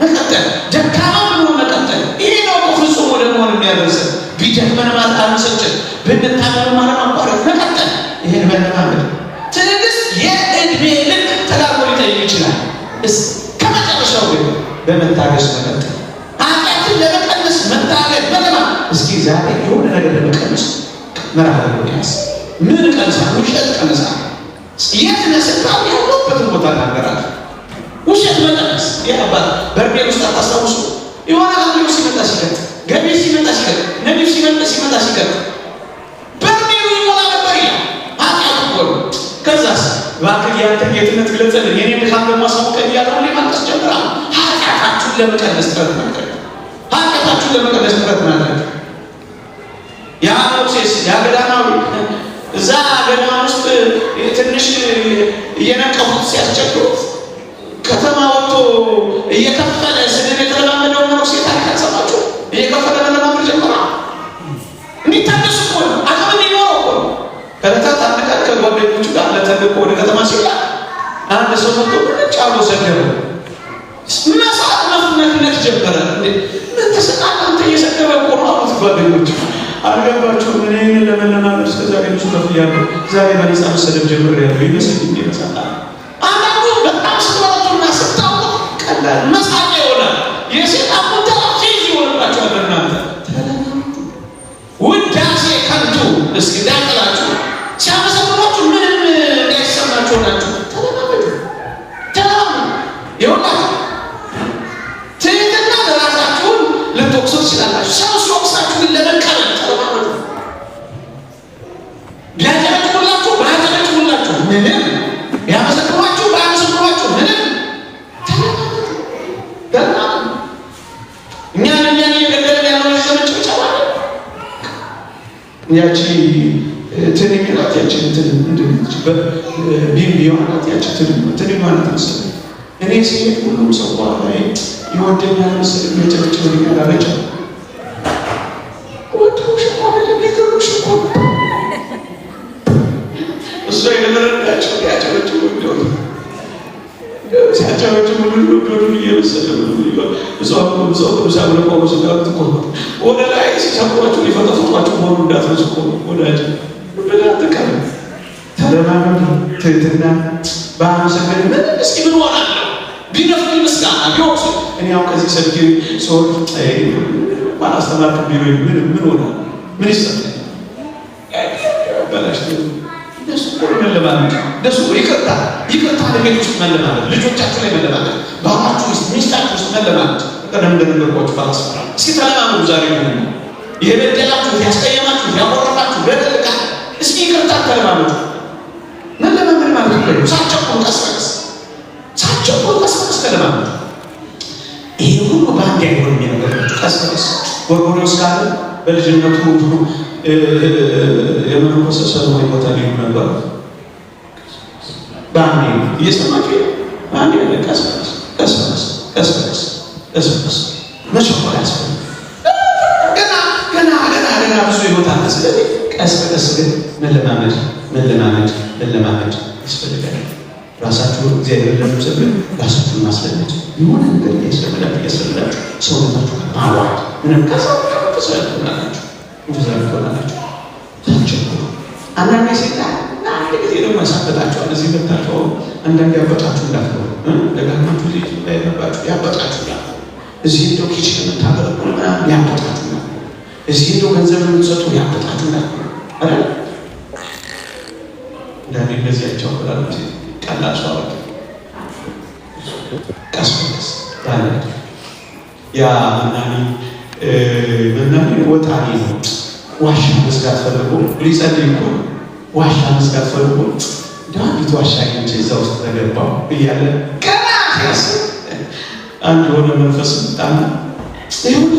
መቀጠል ደካማ ብሎ መቀጠል። ይሄ ነው ፍጹም ወደ መሆን የሚያደርሰን። ቢደክመን ማለት አንሰጭን፣ ብንታመም ማለት ማቋረጥ መቀጠል። ይሄን መለማመድ። ትዕግስት የዕድሜ ልክ ተጋርጎ ሊጠይቅ ይችላል። እስከ መጨረሻው ግን በመታገስ መቀጠል። ኃጢአትን ለመቀነስ መታገል መለማመድ። እስኪ ዛሬ የሆነ ነገር ለመቀነስ መራራ ያስ ምን ቀንሳ ውሸት ቀንሳ የት ነስታ ያለበትን ቦታ እናገራል። ውሸት መቀነስ ያባል በርቤል ውስጥ አታስታውሱ? የሆነ አብዮ ሲመጣ ሲቀጥ፣ ገቢ ሲመጣ ሲቀጥ፣ ነቢይ ሲመጣ ሲቀጥ በርቤሉ ይሞላ ነበር ይላል። ኃጢአቱ ወሩ ከዛስ እባክህ ያንተን ጌትነት ግለጽልን፣ የኔ ድካም ደግሞ አሳውቀኝ እያለው ማልቀስ ጀምራል። ኃጢአታችሁን ለመቀነስ ጥረት ማድረግ ያ ሞሴስ ያገዳናዊ እዛ ገዳም ውስጥ ትንሽ እየነቀፉት ሲያስቸግሩት ከተማ ወጥቶ እየከፈለ ስድብ የተለማመደው ነው። ሴት አልሰማችሁ? እየከፈለ መለማመድ ጀመራ። እንዲታደሱ እኮ ነው፣ አቅም እንዲኖረው እኮ ነው። ከዕለታት አንድ ቀን ከጓደኞቹ ጋር ለተልእኮ ወደ ከተማ ሲላ አንድ ሰው መጥቶ ምንጭ አብሎ ሰደበው። መሳቅ መፍነክነት ጀመረ። ምን ተሰቃል አንተ እየሰደበ እኮ ነው አሉት ጓደኞቹ። አልገባችሁም? እኔ ይህንን ለመለማመድ እስከዛሬ ብዙ ከፍያለሁ፣ ዛሬ በነፃ መሰደብ ጀምሬያለሁ ይመስል ይመሳል። አንዳንዱ በጣም ስትበረቱና ስታውቁ ቀላል መሳቂያ ይሆናል። የሴጣን ሙተራ ፌዝ ይሆንባችኋል። እናንተ ውዳሴ ከንቱ እስኪ ዳቅላችሁ ሲያመሰግኗችሁ ምንም እንዳይሰማችሁ ሆናችሁ ተለማመዱ። ይሆናችሁ ትህትና ለራሳችሁን ልትወቅሱ ትችላላችሁ። ሰው ሲወቅሳችሁ ግን ለመቀበል ተለማመዱ። ቢያጨበጭቡላችሁ ባያጨበጭቡላችሁ ምንም፣ ቢያመሰግኗችሁ ባያመሰግኗችሁ ምንም ተለማመዱ። እኛን እየገደለን ያለው የዘመጭ ጨዋታ ያቺ ትንኝ ናት። ያቺ ቢምቢዋ ናት። ያቺ ትንኝ ናት መሰለኝ። እኔ ሲሄድ ሁሉም ሰው በኋላ ይወደኛል መሰለኝ የሚያጨበጭብልኛል አለች። ወደውሽ እኮ አይደለም ሊገሩሽ እኮ እሷ የለመረዳቸው ያጨበጭቡ እንደሆነ ሲያጨበጭቡ እንደሆነ እየመሰለ ወደ ላይ ሲሰብሯችሁ ሊፈጠፍጧችሁ መሆኑ እንዳትረሱ እኮ ወዳጅ በዳትቀር ተለማመዱ። ትህትና በአመሰገን ምን እስኪ ምን ሆናለሁ ቢነፍቅ ምስጋና ቢወቅሱ እኔ አሁን ከዚህ ሰብኪ ሰዎች እንኳን አስተማርክ ቢሮ ምን ሆነ ምን ይሰጣል? ባላሽ ደሱ መለማመድ ደሱ ይቅርታ ለቤት ውስጥ መለማመድ፣ ልጆቻችሁ ላይ መለማመድ፣ ባላችሁ ውስጥ ሚስታችሁ ውስጥ መለማመድ። ቀደም እንደነገርኳችሁ ባላስፈራ እስኪ ተለማመዱ። ዛሬ ነው የበደላችሁ ያስቀየማችሁ ያቆረጣችሁ በደልካ እስኪ ይቅርታ ተለማመዱ። መለማመድ ማለት ነው ሳትቸኩሉ ቀስ በቀስ ተለማመዱ። ይሄ ሁሉ በአንድ አይሆንም። የሚነገራችሁ ቀስ በቀስ ጎርጎርዮስ ካለ በልጅነቱ የመነኮሰ ሰለሞን ቦታ ሊሆን ነበር። በአንዴ እየሰማችሁ በአንዴ ቀስ በቀስ መቸኮል ያስፈልጋል። ገና ብዙ ህይወት አለ። ስለዚህ ቀስ በቀስ ግን መለማመድ ያስፈልጋል። ራሳችሁ እግዚአብሔር ለምሰብ ራሳችሁን ማስለመድ የሆነ ነገር እያስለመዳችሁ ሰውነታችሁ ማዋሃድ ምንም ከሰው ተሰልቶናላችሁ ተዘርቶናላችሁ ተቸኩሉ። አንዳንድ ሴጣን አንድ ጊዜ ደግሞ ያሳበጣችኋል። እዚህ መታችሁ አንዳንድ ያበጣችሁ እንዳትሆኑ ደጋግማችሁ ልጅ ላይ ነባችሁ ያበጣችሁ እንዳትሆኑ እዚህ እንደው ኪችን የምታገለግሉ ምናምን ያበጣችሁ እንዳትሆኑ እዚህ እንደው ገንዘብ የምትሰጡ ያበጣችሁ እንዳትሆኑ አይደል? እንዳንዴ እንደዚህ ያቻውላሉ። ቀላል ሰው አለ ቀስ በቀስ ባለ ያ መናኒ ወጣኔ ነው። ዋሻ መስጋት ፈልጎ ሊጸልይ እኮ ዋሻ መስጋት ፈልጎ ዳዊት ዋሻ እንጂ እዛ ውስጥ ተገባው እያለ ገና ያስ አንድ የሆነ መንፈስ ጣና ይሁን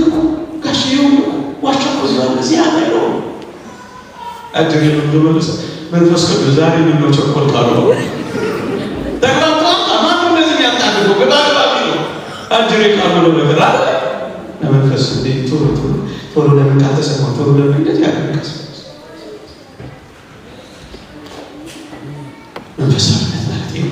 ጋሽ ይሁን ዋሻ እዚህ አለ ነው አድርገ ነው መንፈስ ቅዱስ ዛሬ ምን ነው ቸኮል ካለው አንጀሬ ካለው ነገር አለ ለመንፈስ ቶሎ ለምን ካልተሰማ ቶሎ ለምን እንደዚህ ያደርጋል? መንፈሳዊነት ማለት ነው።